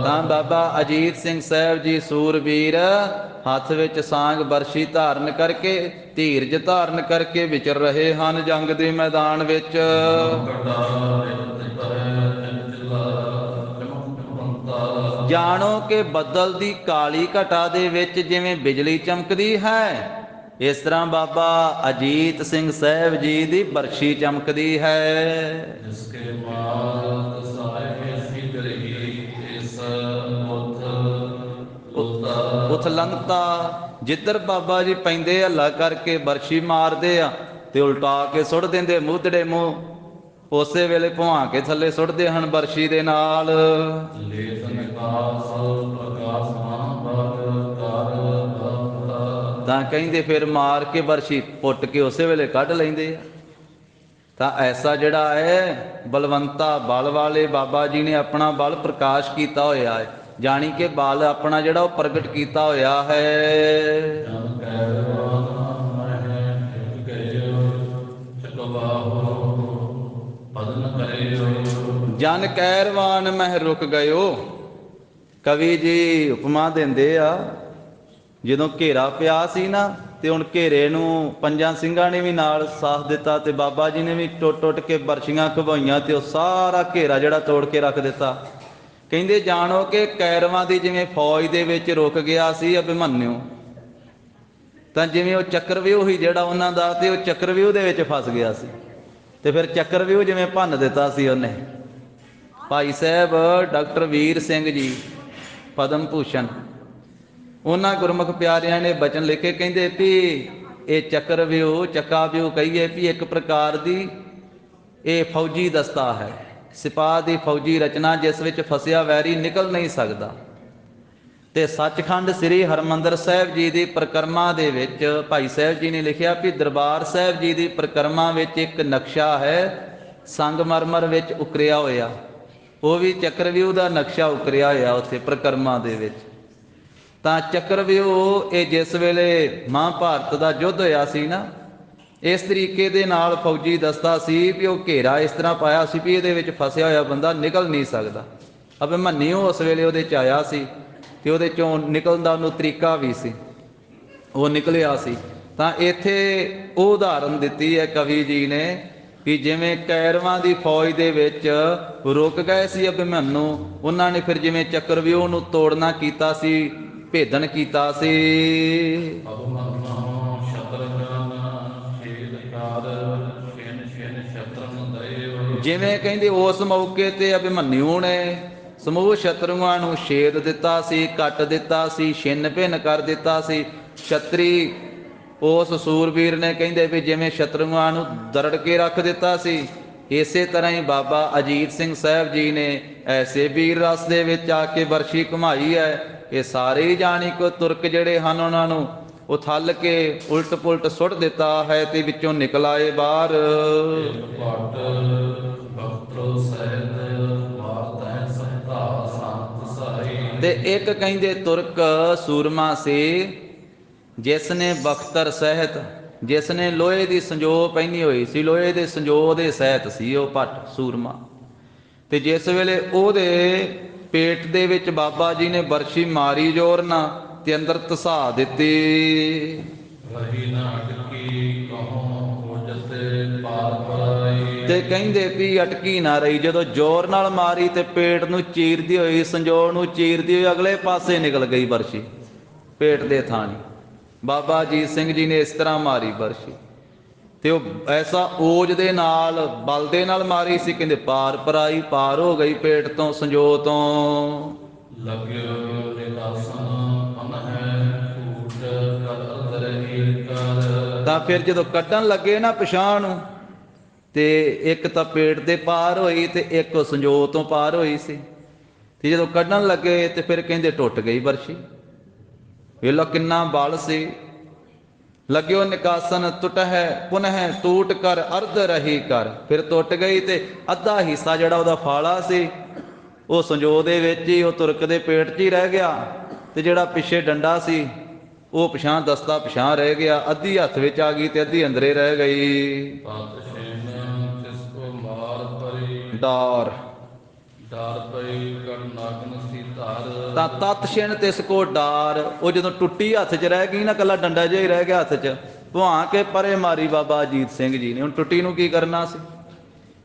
ਤਾਂ ਬਾਬਾ ਅਜੀਤ ਸਿੰਘ ਸਾਹਿਬ ਜੀ ਸੂਰਬੀਰ ਹੱਥ ਵਿੱਚ ਸਾਂਗ ਬਰਸ਼ੀ ਧਾਰਨ ਕਰਕੇ, ਧੀਰਜ ਧਾਰਨ ਕਰਕੇ ਵਿਚਰ ਰਹੇ ਹਨ ਜੰਗ ਦੇ ਮੈਦਾਨ ਵਿੱਚ। ਜਾਣੋ ਕਿ ਬੱਦਲ ਦੀ ਕਾਲੀ ਘਟਾ ਦੇ ਵਿੱਚ ਜਿਵੇਂ ਬਿਜਲੀ ਚਮਕਦੀ ਹੈ, ਇਸ ਤਰ੍ਹਾਂ ਬਾਬਾ ਅਜੀਤ ਸਿੰਘ ਸਾਹਿਬ ਜੀ ਦੀ ਬਰਸ਼ੀ ਚਮਕਦੀ ਹੈ। ਉਥਲੰਤਾ ਜਿੱਧਰ ਬਾਬਾ ਜੀ ਪੈਂਦੇ ਹੱਲਾ ਕਰਕੇ ਬਰਸ਼ੀ ਮਾਰਦੇ ਆ ਤੇ ਉਲਟਾ ਕੇ ਸੁੱਟ ਦਿੰਦੇ ਮੂਧੜੇ ਮੂੰਹ, ਉਸੇ ਵੇਲੇ ਭੁਆ ਕੇ ਥੱਲੇ ਸੁੱਟਦੇ ਹਨ ਬਰਸ਼ੀ ਦੇ ਨਾਲ। ਤਾਂ ਕਹਿੰਦੇ ਫਿਰ ਮਾਰ ਕੇ ਬਰਸ਼ੀ ਪੁੱਟ ਕੇ ਉਸੇ ਵੇਲੇ ਕੱਢ ਲੈਂਦੇ ਆ। ਤਾਂ ਐਸਾ ਜਿਹੜਾ ਹੈ ਬਲਵੰਤਾ ਬਲ ਵਾਲੇ ਬਾਬਾ ਜੀ ਨੇ ਆਪਣਾ ਬਲ ਪ੍ਰਕਾਸ਼ ਕੀਤਾ ਹੋਇਆ ਹੈ, ਜਾਣੀ ਕਿ ਬਲ ਆਪਣਾ ਜਿਹੜਾ ਉਹ ਪ੍ਰਗਟ ਕੀਤਾ ਹੋਇਆ ਹੈ। ਜਨ ਕਹਿਰਵਾਨ ਮਹਿ ਰੁਕ ਗਇਓ। ਕਵੀ ਜੀ ਉਪਮਾ ਦਿੰਦੇ ਆ, ਜਦੋਂ ਘੇਰਾ ਪਿਆ ਸੀ ਨਾ, ਤੇ ਹੁਣ ਘੇਰੇ ਨੂੰ ਪੰਜਾਂ ਸਿੰਘਾਂ ਨੇ ਵੀ ਨਾਲ ਸਾਥ ਦਿੱਤਾ, ਤੇ ਬਾਬਾ ਜੀ ਨੇ ਵੀ ਟੁੱਟ ਟੁੱਟ ਕੇ ਬਰਸ਼ੀਆਂ ਘਵਾਈਆਂ, ਤੇ ਉਹ ਸਾਰਾ ਘੇਰਾ ਜਿਹੜਾ ਤੋੜ ਕੇ ਰੱਖ ਦਿੱਤਾ। ਕਹਿੰਦੇ ਜਾਣੋ ਕਿ ਕੈਰਵਾਂ ਦੀ ਜਿਵੇਂ ਫੌਜ ਦੇ ਵਿੱਚ ਰੁਕ ਗਿਆ ਸੀ ਅਭਿਮਨਿਊ, ਤਾਂ ਜਿਵੇਂ ਉਹ ਚੱਕਰਵਿਊਹ ਹੀ ਜਿਹੜਾ ਉਹਨਾਂ ਦਾ, ਤੇ ਉਹ ਚੱਕਰਵਿਊਹ ਦੇ ਵਿੱਚ ਫਸ ਗਿਆ ਸੀ, ਤੇ ਫਿਰ ਚੱਕਰਵਿਊਹ ਜਿਵੇਂ ਭੰਨ ਦਿੱਤਾ ਸੀ ਉਹਨੇ। ਭਾਈ ਸਾਹਿਬ ਡਾਕਟਰ ਵੀਰ ਸਿੰਘ ਜੀ ਪਦਮ ਭੂਸ਼ਣ, ਉਹਨਾਂ ਗੁਰਮੁਖ ਪਿਆਰਿਆਂ ਨੇ ਬਚਨ ਲਿਖੇ, ਕਹਿੰਦੇ ਵੀ ਇਹ ਚੱਕਰਵਿਊਹ ਚੱਕਾਵਿਊਹ ਕਹੀਏ ਵੀ ਇੱਕ ਪ੍ਰਕਾਰ ਦੀ ਇਹ ਫੌਜੀ ਦਸਤਾ ਹੈ, ਸਿਪਾਹ ਦੀ ਫੌਜੀ ਰਚਨਾ, ਜਿਸ ਵਿੱਚ ਫਸਿਆ ਵੈਰੀ ਨਿਕਲ ਨਹੀਂ ਸਕਦਾ। ਤੇ ਸੱਚਖੰਡ ਸ੍ਰੀ ਹਰਿਮੰਦਰ ਸਾਹਿਬ ਜੀ ਦੀ ਪਰਿਕਰਮਾ ਦੇ ਵਿੱਚ ਭਾਈ ਸਾਹਿਬ ਜੀ ਨੇ ਲਿਖਿਆ ਵੀ ਦਰਬਾਰ ਸਾਹਿਬ ਜੀ ਦੀ ਪਰਿਕਰਮਾ ਵਿੱਚ ਇੱਕ ਨਕਸ਼ਾ ਹੈ ਸੰਗਮਰਮਰ ਵਿੱਚ ਉਕਰਿਆ ਹੋਇਆ, ਉਹ ਵੀ ਚੱਕਰਵਿਊਹ ਦਾ ਨਕਸ਼ਾ ਉਕਰਿਆ ਹੋਇਆ ਉੱਥੇ ਪਰਿਕਰਮਾ ਦੇ ਵਿੱਚ। ਤਾਂ ਚੱਕਰਵਿਊਹ ਇਹ ਜਿਸ ਵੇਲੇ ਮਹਾਂਭਾਰਤ ਦਾ ਯੁੱਧ ਹੋਇਆ ਸੀ ਨਾ, ਇਸ ਤਰੀਕੇ ਦੇ ਨਾਲ ਫੌਜੀ ਦਸਤਾ ਸੀ ਵੀ ਉਹ ਘੇਰਾ ਇਸ ਤਰ੍ਹਾਂ ਪਾਇਆ ਸੀ ਵੀ ਇਹਦੇ ਵਿੱਚ ਫਸਿਆ ਹੋਇਆ ਬੰਦਾ ਨਿਕਲ ਨਹੀਂ ਸਕਦਾ। ਅਭਿਮਨਯੂ ਉਸ ਵੇਲੇ ਉਹਦੇ 'ਚ ਆਇਆ ਸੀ ਤੇ ਉਹਦੇ 'ਚੋਂ ਨਿਕਲਣ ਦਾ ਉਹਨੂੰ ਤਰੀਕਾ ਵੀ ਸੀ, ਉਹ ਨਿਕਲਿਆ ਸੀ। ਤਾਂ ਇੱਥੇ ਉਹ ਉਦਾਹਰਨ ਦਿੱਤੀ ਹੈ ਕਵੀ ਜੀ ਨੇ ਵੀ ਜਿਵੇਂ ਕੈਰਵਾਂ ਦੀ ਫੌਜ ਦੇ ਵਿੱਚ ਰੁਕ ਗਏ ਸੀ ਅਭਿਮਨਯੂ, ਉਹਨਾਂ ਨੇ ਫਿਰ ਜਿਵੇਂ ਚੱਕਰਵਿਊਹ ਨੂੰ ਤੋੜਨਾ ਕੀਤਾ ਸੀ, ਭੇਦਨ ਕੀਤਾ ਸੀ। ਜਿਵੇਂ ਕਹਿੰਦੇ ਉਸ ਮੌਕੇ ਤੇ ਅਭਿਮਨਯੂ ਨੇ ਸਮੂਹ ਸ਼ਤਰੂਆਂ ਨੂੰ ਛੇਦ ਦਿੱਤਾ ਸੀ, ਕੱਟ ਦਿੱਤਾ ਸੀ, ਛਿੰਨ ਭਿੰਨ ਕਰ ਦਿੱਤਾ ਸੀ। ਛਤਰੀ ਉਸ ਸੂਰਬੀਰ ਨੇ ਕਹਿੰਦੇ ਵੀ ਜਿਵੇਂ ਸ਼ਤਰੂਆਂ ਨੂੰ ਦਰੜ ਕੇ ਰੱਖ ਦਿੱਤਾ ਸੀ, ਇਸੇ ਤਰ੍ਹਾਂ ਹੀ ਬਾਬਾ ਅਜੀਤ ਸਿੰਘ ਸਾਹਿਬ ਜੀ ਨੇ ਐਸੇ ਵੀਰ ਰਸ ਦੇ ਵਿੱਚ ਆ ਕੇ ਵਰਸ਼ੀ ਘੁਮਾਈ ਹੈ। ਇਹ ਸਾਰੇ ਹੀ ਜਾਣੀ ਕੋ ਤੁਰਕ ਜਿਹੜੇ ਹਨ ਉਹਨਾਂ ਨੂੰ ਉਥਲ ਕੇ ਉਲਟ ਪੁਲਟ ਸੁੱਟ ਦਿੱਤਾ ਹੈ ਤੇ ਵਿੱਚੋਂ ਨਿਕਲ ਆਏ ਬਾਹਰ। ਤੇ ਇੱਕ ਕਹਿੰਦੇ ਤੁਰਕ ਸੂਰਮਾ ਸੀ ਜਿਸ ਨੇ ਬਖਤਰ ਸਹਿਤ, ਜਿਸ ਨੇ ਲੋਹੇ ਦੀ ਸੰਜੋ ਪਹਿਨੀ ਹੋਈ ਸੀ, ਲੋਹੇ ਦੇ ਸੰਜੋ ਦੇ ਸਹਿਤ ਸੀ ਉਹ ਭੱਟ ਸੂਰਮਾ। ਤੇ ਜਿਸ ਵੇਲੇ ਉਹਦੇ ਪੇਟ ਦੇ ਵਿੱਚ ਬਾਬਾ ਜੀ ਨੇ ਬਰਸ਼ੀ ਮਾਰੀ ਜ਼ੋਰ ਨਾ ਤੇ ਅੰਦਰ ਧਸਾ ਦਿੱਤੀ। ਤੇ ਕਹਿੰਦੇ ਵੀ ਅਟਕੀ ਨਾ ਰਹੀ, ਜਦੋਂ ਜ਼ੋਰ ਨਾਲ ਮਾਰੀ ਤੇ ਪੇਟ ਨੂੰ ਚੀਰਦੀ ਹੋਈ, ਸੰਜੋੜ ਨੂੰ ਚੀਰਦੀ ਹੋਈ ਅਗਲੇ ਪਾਸੇ ਨਿਕਲ ਗਈ ਬਰਸ਼ੀ, ਪੇਟ ਦੇ ਥਾਣੀ। ਬਾਬਾ ਅਜੀਤ ਸਿੰਘ ਜੀ ਨੇ ਇਸ ਤਰ੍ਹਾਂ ਮਾਰੀ ਬਰਸ਼ੀ ਤੇ ਉਹ ਐਸਾ ਓਜ ਦੇ ਨਾਲ, ਬਲ ਦੇ ਨਾਲ ਮਾਰੀ ਸੀ, ਕਹਿੰਦੇ ਪਾਰ ਪਰਾਈ ਪਾਰ ਹੋ ਗਈ ਪੇਟ ਤੋਂ, ਸੰਜੋ ਤੋਂ। ਤਾਂ ਫਿਰ ਜਦੋਂ ਕੱਢਣ ਲੱਗੇ ਨਾ ਪਿਛਾਂਹ ਨੂੰ ਤੇ ਇੱਕ ਤਾਂ ਪੇਟ ਦੇ ਪਾਰ ਹੋਈ ਤੇ ਇੱਕ ਸੰਜੋ ਤੋਂ ਪਾਰ ਹੋਈ ਸੀ। ਤੇ ਜਦੋਂ ਕੱਢਣ ਲੱਗੇ ਤੇ ਫਿਰ ਕਹਿੰਦੇ ਟੁੱਟ ਗਈ ਬਰਸ਼ੀ। ਵੇਖ ਲਓ ਕਿੰਨਾ ਬਲ ਸੀ। ਲੱਗਿਓ ਨਿਕਾਸਨ ਟੁੱਟ ਹੈ ਪੁਨਹ ਟੂਟ ਕਰ ਅਰਧ ਰਹੀ ਕਰ, ਫਿਰ ਟੁੱਟ ਗਈ ਤੇ ਅੱਧਾ ਹਿੱਸਾ ਜਿਹੜਾ ਉਹਦਾ ਫਾਲਾ ਸੀ ਉਹ ਸੰਜੋ ਦੇ ਵਿੱਚ ਹੀ, ਉਹ ਤੁਰਕ ਦੇ ਪੇਟ 'ਚ ਹੀ ਰਹਿ ਗਿਆ। ਤੇ ਜਿਹੜਾ ਪਿੱਛੇ ਡੰਡਾ ਸੀ ਉਹ ਪਿਛਾਂ ਦਸਤਾ ਪਿਛਾਂ ਰਹਿ ਗਿਆ, ਅੱਧੀ ਹੱਥ ਵਿੱਚ ਆ ਗਈ ਤੇ ਅੱਧੀ ਅੰਦਰੇ ਰਹਿ ਗਈ। ਡਾਰ ਤਾਂ ਤਤ ਛਿਣ ਤਿਸ ਕੋ ਡਾਰ, ਉਹ ਜਦੋਂ ਟੁੱਟੀ ਹੱਥ 'ਚ ਰਹਿ ਗਈ ਨਾ, ਕੱਲਾ ਡੰਡਾ ਜਿਹਾ ਹੀ ਰਹਿ ਗਿਆ ਹੱਥ 'ਚ, ਭੁਆ ਕੇ ਪਰੇ ਮਾਰੀ ਬਾਬਾ ਅਜੀਤ ਸਿੰਘ ਜੀ ਨੇ। ਹੁਣ ਟੁੱਟੀ ਨੂੰ ਕੀ ਕਰਨਾ ਸੀ?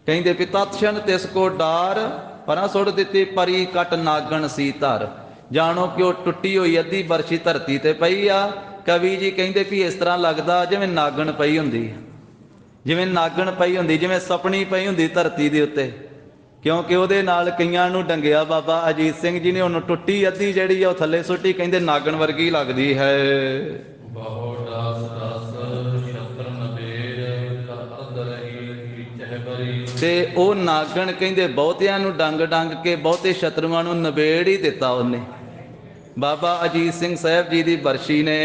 ਕਹਿੰਦੇ ਵੀ ਤਤ ਛਿਣ ਤਿਸ ਕੋ ਡਾਰ, ਪਰਾਂ ਸੁੱਟ ਦਿੱਤੀ, ਪਰੀ ਕੱਟ ਨਾਗਣ ਸੀ ਧਰ। ਜਾਣੋ ਕਿ ਉਹ ਟੁੱਟੀ ਹੋਈ ਅੱਧੀ ਬਰਸ਼ੀ ਧਰਤੀ ਤੇ ਪਈ ਆ। ਕਵੀ ਜੀ ਕਹਿੰਦੇ ਵੀ ਇਸ ਤਰ੍ਹਾਂ ਲੱਗਦਾ ਜਿਵੇਂ ਨਾਗਣ ਪਈ ਹੁੰਦੀ, ਜਿਵੇਂ ਨਾਗਣ ਪਈ ਹੁੰਦੀ, ਜਿਵੇਂ ਸਪਣੀ ਪਈ ਹੁੰਦੀ ਧਰਤੀ ਦੇ ਉੱਤੇ, ਕਿਉਂਕਿ ਉਹਦੇ ਨਾਲ ਕਈਆਂ ਨੂੰ ਡੰਗਿਆ ਬਾਬਾ ਅਜੀਤ ਸਿੰਘ ਜੀ ਨੇ। ਉਹਨੂੰ ਟੁੱਟੀ ਅੱਧੀ ਜਿਹੜੀ ਆ ਉਹ ਥੱਲੇ ਸੁੱਟੀ, ਕਹਿੰਦੇ ਨਾਗਣ ਵਰਗੀ ਲੱਗਦੀ ਹੈ। ਤੇ ਉਹ ਨਾਗਣ ਕਹਿੰਦੇ ਬਹੁਤਿਆਂ ਨੂੰ ਡੰਗ ਡੰਗ ਕੇ ਬਹੁਤੇ ਸ਼ਤਰੂਆਂ ਨੂੰ ਨਬੇੜ ਹੀ ਦਿੱਤਾ ਉਹਨੇ। ਬਾਬਾ ਅਜੀਤ ਸਿੰਘ ਸਾਹਿਬ ਜੀ ਦੀ ਬਰਸ਼ੀ ਨੇ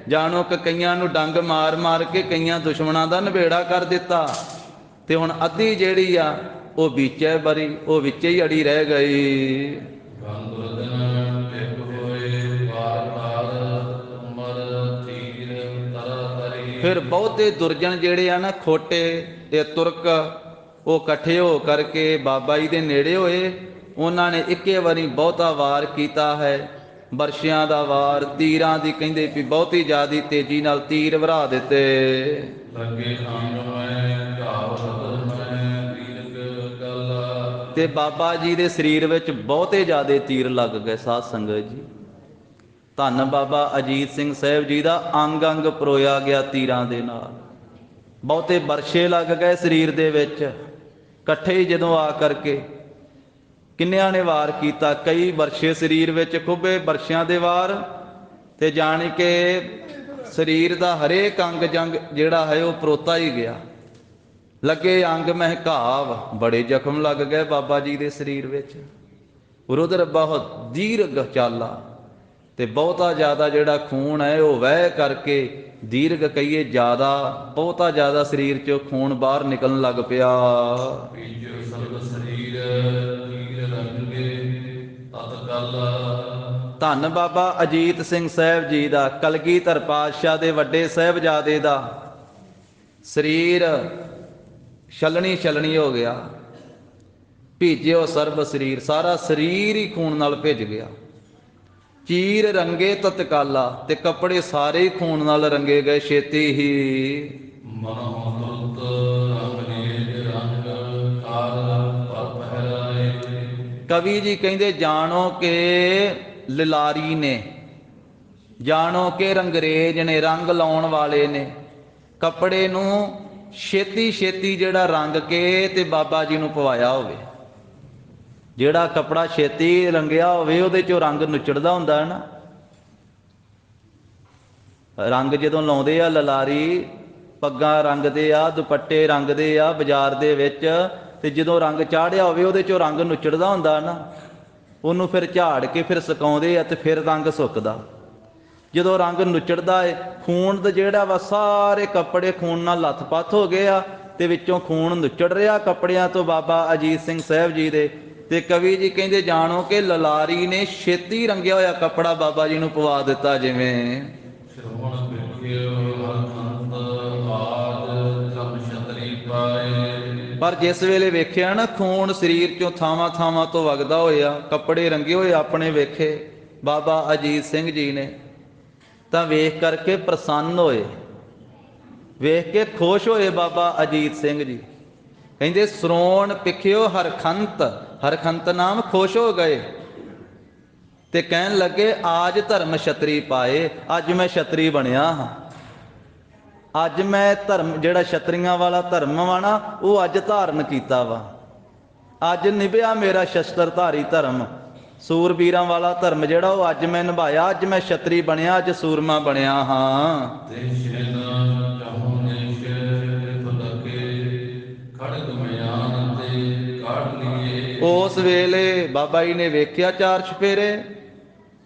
ਜਾਣੋ ਕਿ ਕਈਆਂ ਨੂੰ ਡੰਗ ਮਾਰ ਮਾਰ ਕੇ ਕਈਆਂ ਦੁਸ਼ਮਣਾਂ ਦਾ ਨਬੇੜਾ ਕਰ ਦਿੱਤਾ। ਤੇ ਹੁਣ ਅੱਧੀ ਜਿਹੜੀ ਆ ਉਹ ਵਿੱਚੇ ਬਰੀ, ਉਹ ਵਿੱਚੇ ਹੀ ਅੜੀ ਰਹਿ ਗਈ। ਫਿਰ ਬਹੁਤੇ ਦੁਰਜਨ ਜਿਹੜੇ ਆ ਨਾ ਖੋਟੇ ਤੇ ਤੁਰਕ, ਉਹ ਇਕੱਠੇ ਹੋ ਕਰਕੇ ਬਾਬਾ ਜੀ ਦੇ ਨੇੜੇ ਹੋਏ। ਉਹਨਾਂ ਨੇ ਇੱਕੇ ਵਾਰੀ ਬਹੁਤਾ ਵਾਰ ਕੀਤਾ ਹੈ, ਬਰਸ਼ਿਆਂ ਦਾ ਵਾਰ, ਤੀਰਾਂ ਦੀ ਕਹਿੰਦੇ ਵੀ ਬਹੁਤੀ ਜ਼ਿਆਦੀ ਤੇਜ਼ੀ ਨਾਲ ਤੀਰ ਵਰਾ ਦਿੱਤੇ। ਤੇ ਬਾਬਾ ਜੀ ਦੇ ਸਰੀਰ ਵਿੱਚ ਬਹੁਤੇ ਜ਼ਿਆਦੇ ਤੀਰ ਲੱਗ ਗਏ। ਸਾਧ ਸੰਗਤ ਜੀ, ਧੰਨ ਬਾਬਾ ਅਜੀਤ ਸਿੰਘ ਸਾਹਿਬ ਜੀ ਦਾ ਅੰਗ ਅੰਗ ਪਰੋਇਆ ਗਿਆ ਤੀਰਾਂ ਦੇ ਨਾਲ। ਬਹੁਤੇ ਬਰਸ਼ੇ ਲੱਗ ਗਏ ਸਰੀਰ ਦੇ ਵਿੱਚ ਇਕੱਠੇ ਹੀ। ਜਦੋਂ ਆ ਕਰਕੇ ਕਿੰਨਿਆਂ ਨੇ ਵਾਰ ਕੀਤਾ, ਕਈ ਬਰਸ਼ੇ ਸਰੀਰ ਵਿੱਚ ਖੁੱਬੇ, ਬਰਸ਼ਿਆਂ ਦੇ ਵਾਰ। ਤੇ ਜਾਣ ਕੇ ਸਰੀਰ ਦਾ ਹਰੇਕ ਅੰਗ ਜੰਗ ਜਿਹੜਾ ਹੈ ਉਹ ਪਰੋਤਾ ਹੀ ਗਿਆ। ਲੱਗੇ ਅੰਗ ਮਹਿਕਾਵ, ਬੜੇ ਜ਼ਖਮ ਲੱਗ ਗਏ ਬਾਬਾ ਜੀ ਦੇ ਸਰੀਰ ਵਿੱਚ। ਰੁਦਰ ਬਹੁਤ ਦੀਰਘ ਚਾਲਾ, ਤੇ ਬਹੁਤਾ ਜ਼ਿਆਦਾ ਜਿਹੜਾ ਖੂਨ ਹੈ ਉਹ ਵਹਿ ਕਰਕੇ, ਦੀਰਘ ਕਹੀਏ ਜ਼ਿਆਦਾ, ਬਹੁਤਾ ਜ਼ਿਆਦਾ ਸਰੀਰ 'ਚੋਂ ਖੂਨ ਬਾਹਰ ਨਿਕਲਣ ਲੱਗ ਪਿਆ। ਧੰਨ ਬਾਬਾ ਅਜੀਤ ਸਿੰਘ ਸਾਹਿਬ ਜੀ ਦਾ, ਕਲਗੀਧਰ ਪਾਤਸ਼ਾਹ ਦੇ ਵੱਡੇ ਸਾਹਿਬਜ਼ਾਦੇ ਦਾ ਸਰੀਰ ਛਲਣੀ ਛਲਣੀ ਹੋ ਗਿਆ। ਭੀਜਿਓ ਸਰਬ ਸਰੀਰ, ਸਾਰਾ ਸਰੀਰ ਹੀ ਖੂਨ ਨਾਲ ਭਿੱਜ ਗਿਆ। ਚੀਰ ਰੰਗੇ ਤਤਕਾਲਾ, ਤੇ ਕੱਪੜੇ ਸਾਰੇ ਹੀ ਖੂਨ ਨਾਲ ਰੰਗੇ ਗਏ ਛੇਤੀ ਹੀ। ਮਨੋ ਤੁਰਤ ਅਗਨੇਜ ਰੰਗ ਕਾਲ ਪਰ ਪਹਿਰਾਏ। ਕਵੀ ਜੀ ਕਹਿੰਦੇ ਜਾਣੋ ਕਿ ਲਿਲਾਰੀ ਨੇ, ਜਾਣੋ ਕਿ ਰੰਗਰੇਜ ਨੇ, ਰੰਗ ਲਾਉਣ ਵਾਲੇ ਨੇ। ਕੱਪੜੇ ਨੂੰ ਛੇਤੀ ਛੇਤੀ ਜਿਹੜਾ ਰੰਗ ਕੇ ਤੇ ਬਾਬਾ ਜੀ ਨੂੰ ਪਵਾਇਆ ਹੋਵੇ। ਜਿਹੜਾ ਕੱਪੜਾ ਛੇਤੀ ਰੰਗਿਆ ਹੋਵੇ ਉਹਦੇ ਚੋਂ ਰੰਗ ਨੁੱਚੜਦਾ ਹੁੰਦਾ ਹੈ ਨਾ। ਰੰਗ ਜਦੋਂ ਲਾਉਂਦੇ ਆ ਲਲਾਰੀ, ਪੱਗਾਂ ਰੰਗਦੇ ਆ, ਦੁਪੱਟੇ ਰੰਗਦੇ ਆ ਬਾਜ਼ਾਰ ਦੇ ਵਿੱਚ, ਤੇ ਜਦੋਂ ਰੰਗ ਚਾੜਿਆ ਹੋਵੇ ਉਹਦੇ ਚੋਂ ਰੰਗ ਨੁੱਚੜਦਾ ਹੁੰਦਾ ਨਾ। ਉਹਨੂੰ ਫਿਰ ਝਾੜ ਕੇ ਫਿਰ ਸੁਕਾਉਂਦੇ ਆ ਤੇ ਫਿਰ ਰੰਗ ਸੁੱਕਦਾ। ਜਦੋਂ ਰੰਗ ਨੁੱਚੜਦਾ ਏ, ਖੂਨ ਦਾ ਜਿਹੜਾ ਵਾ ਸਾਰੇ ਕੱਪੜੇ ਖੂਨ ਨਾਲ ਲੱਥ-ਪੱਥ ਹੋ ਗਏ ਆ ਤੇ ਵਿੱਚੋਂ ਖੂਨ ਨੁੱਚੜ ਰਿਹਾ ਕੱਪੜਿਆਂ ਤੋਂ ਬਾਬਾ ਅਜੀਤ ਸਿੰਘ ਸਾਹਿਬ ਜੀ ਦੇ। ਤੇ ਕਵੀ ਜੀ ਕਹਿੰਦੇ ਜਾਣੋ ਕਿ ਲਲਾਰੀ ਨੇ ਛੇਤੀ ਰੰਗਿਆ ਹੋਇਆ ਕੱਪੜਾ ਬਾਬਾ ਜੀ ਨੂੰ ਪਵਾ ਦਿੱਤਾ। ਜਿਵੇਂ ਸ਼੍ਰਵਣ ਵੇਖਿਓ ਹਰਖੰਤ ਆਦ ਸਭ ਛਤਰੀ ਪਾਏ। ਪਰ ਜਿਸ ਵੇਲੇ ਵੇਖਿਆ ਨਾ ਖੂਨ ਸਰੀਰ ਚੋਂ ਥਾਵਾਂ ਥਾਵਾਂ ਤੋਂ ਵਗਦਾ ਹੋਇਆ, ਕੱਪੜੇ ਰੰਗੇ ਹੋਏ ਆਪਣੇ ਵੇਖੇ ਬਾਬਾ ਅਜੀਤ ਸਿੰਘ ਜੀ ਨੇ, ਤਾਂ ਵੇਖ ਕਰਕੇ ਪ੍ਰਸੰਨ ਹੋਏ, ਵੇਖ ਕੇ ਖੁਸ਼ ਹੋਏ ਬਾਬਾ ਅਜੀਤ ਸਿੰਘ ਜੀ। ਕਹਿੰਦੇ ਸਰੋਣ ਪਿਖਿਓ ਹਰਖੰਤ, ਹਰਖੰਤ ਨਾਮ ਖੁਸ਼ ਹੋ ਗਏ ਤੇ ਕਹਿਣ ਲੱਗੇ ਆਜ ਧਰਮ ਛਤਰੀ ਪਾਏ, ਅੱਜ ਮੈਂ ਛਤਰੀ ਬਣਿਆ ਹਾਂ। ਅੱਜ ਮੈਂ ਧਰਮ ਜਿਹੜਾ ਛਤਰੀਆਂ ਵਾਲਾ ਧਰਮ ਵਾ ਨਾ ਉਹ ਅੱਜ ਧਾਰਨ ਕੀਤਾ ਵਾ। ਅੱਜ ਨਿਭਿਆ ਮੇਰਾ ਸ਼ਸਤਰਧਾਰੀ ਧਰਮ, ਸੂਰਬੀਰਾਂ ਵਾਲਾ ਧਰਮ ਜਿਹੜਾ ਉਹ ਅੱਜ ਮੈਂ ਨਿਭਾਇਆ। ਅੱਜ ਮੈਂ ਛਤਰੀ ਬਣਿਆ, ਅੱਜ ਸੂਰਮਾ ਬਣਿਆ ਹਾਂ। ਉਸ ਵੇਲੇ ਬਾਬਾ ਜੀ ਨੇ ਵੇਖਿਆ ਚਾਰ ਚੁਫੇਰੇ,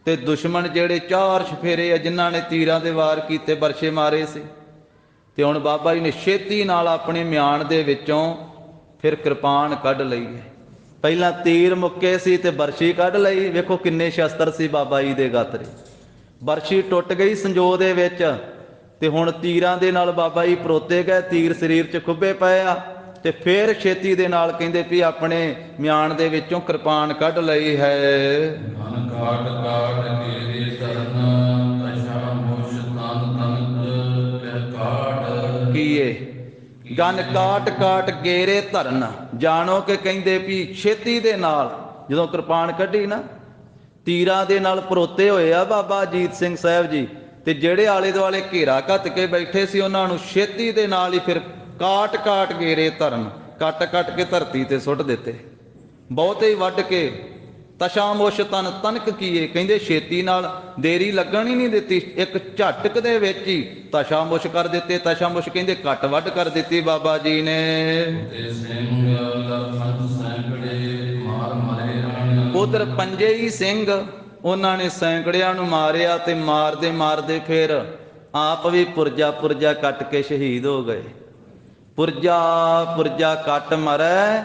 ਤੇ ਦੁਸ਼ਮਣ ਜਿਹੜੇ ਚਾਰ ਚੁਫੇਰੇ ਆ ਜਿਨ੍ਹਾਂ ਨੇ ਤੀਰਾਂ ਦੇ ਵਾਰ ਕੀਤੇ, ਬਰਛੇ ਮਾਰੇ ਸੀ, ਤੇ ਹੁਣ ਬਾਬਾ ਜੀ ਨੇ ਛੇਤੀ ਨਾਲ ਆਪਣੇ ਮਿਆਨ ਦੇ ਵਿੱਚੋਂ ਫਿਰ ਕਿਰਪਾਨ ਕੱਢ ਲਈ ਹੈ। ਪਹਿਲਾਂ ਤੀਰ ਮੁੱਕੇ ਸੀ ਤੇ ਬਰਛੀ ਕੱਢ ਲਈ। ਵੇਖੋ ਕਿੰਨੇ ਸ਼ਸਤਰ ਸੀ ਬਾਬਾ ਜੀ ਦੇ ਗਾਤਰੇ। ਬਰਛੀ ਟੁੱਟ ਗਈ ਸੰਜੋ ਦੇ ਵਿੱਚ, ਤੇ ਹੁਣ ਤੀਰਾਂ ਦੇ ਨਾਲ ਬਾਬਾ ਜੀ ਪਰੋਤੇ ਗਏ, ਤੀਰ ਸਰੀਰ 'ਚ ਖੁੱਬੇ ਪਏ ਆ। ਤੇ ਫਿਰ ਛੇਤੀ ਦੇ ਨਾਲ ਕਹਿੰਦੇ ਵੀ ਆਪਣੇ ਮਿਆਨ ਦੇ ਵਿੱਚੋਂ ਕਿਰਪਾਨ ਕੱਢ ਲਈ ਹੈ। ਮਨ ਕਾਟ ਕਾਟ ਮੇਰੇ ਤਰਨ ਕਸ਼ਾ ਮੁਸ਼ ਤਨ ਤਨ ਕਹਿ ਕਾਟ। ਕੀਏ ਗਨ ਕਾਟ ਕਾਟ ਗੇਰੇ ਧਰਨ, ਜਾਣੋ ਕਿ ਕਹਿੰਦੇ ਵੀ ਛੇਤੀ ਦੇ ਨਾਲ ਜਦੋਂ ਕਿਰਪਾਨ ਕੱਢੀ ਨਾ, ਤੀਰਾਂ ਦੇ ਨਾਲ ਪਰੋਤੇ ਹੋਏ ਆ ਬਾਬਾ ਅਜੀਤ ਸਿੰਘ ਸਾਹਿਬ ਜੀ, ਤੇ ਜਿਹੜੇ ਆਲੇ ਦੁਆਲੇ ਘੇਰਾ ਘੱਤ ਕੇ ਬੈਠੇ ਸੀ ਉਹਨਾਂ ਨੂੰ ਛੇਤੀ ਦੇ ਨਾਲ ਹੀ ਫਿਰ ਕਾਟ ਕਾਟ ਗੇਰੇ ਧਰਨ, ਕੱਟ ਕੱਟ ਕੇ ਧਰਤੀ ਤੇ ਸੁੱਟ ਦਿੱਤੇ। ਬਹੁਤੇ ਹੀ ਵੱਢ ਕੇ ਤਸ਼ਾਮੁਸ਼ ਤਨ ਤਨਕ ਕੀਏ, ਕਹਿੰਦੇ ਛੇਤੀ ਨਾਲ ਦੇਰੀ ਲੱਗਣ ਹੀ ਨਹੀਂ ਦਿੱਤੀ, ਇੱਕ ਝਟਕ ਦੇ ਵਿੱਚ ਹੀ ਤਸ਼ਾਮੁਸ਼ ਕਰ ਦਿੱਤੇ। ਤਸ਼ਾਮੁਸ਼ ਕਹਿੰਦੇ ਕੱਟ ਵੱਢ ਕਰ ਦਿੱਤੀ ਬਾਬਾ ਜੀ ਨੇ। ਉਧਰ ਪੰਜੇ ਹੀ ਸਿੰਘ ਉਹਨਾਂ ਨੇ ਸੈਂਕੜਿਆਂ ਨੂੰ ਮਾਰਿਆ, ਤੇ ਮਾਰਦੇ ਮਾਰਦੇ ਫਿਰ ਆਪ ਵੀ ਪੁਰਜਾ ਪੁਰਜਾ ਕੱਟ ਕੇ ਸ਼ਹੀਦ ਹੋ ਗਏ। ਪੁਰਜਾ ਪੁਰਜਾ ਕੱਟ ਮਰੈ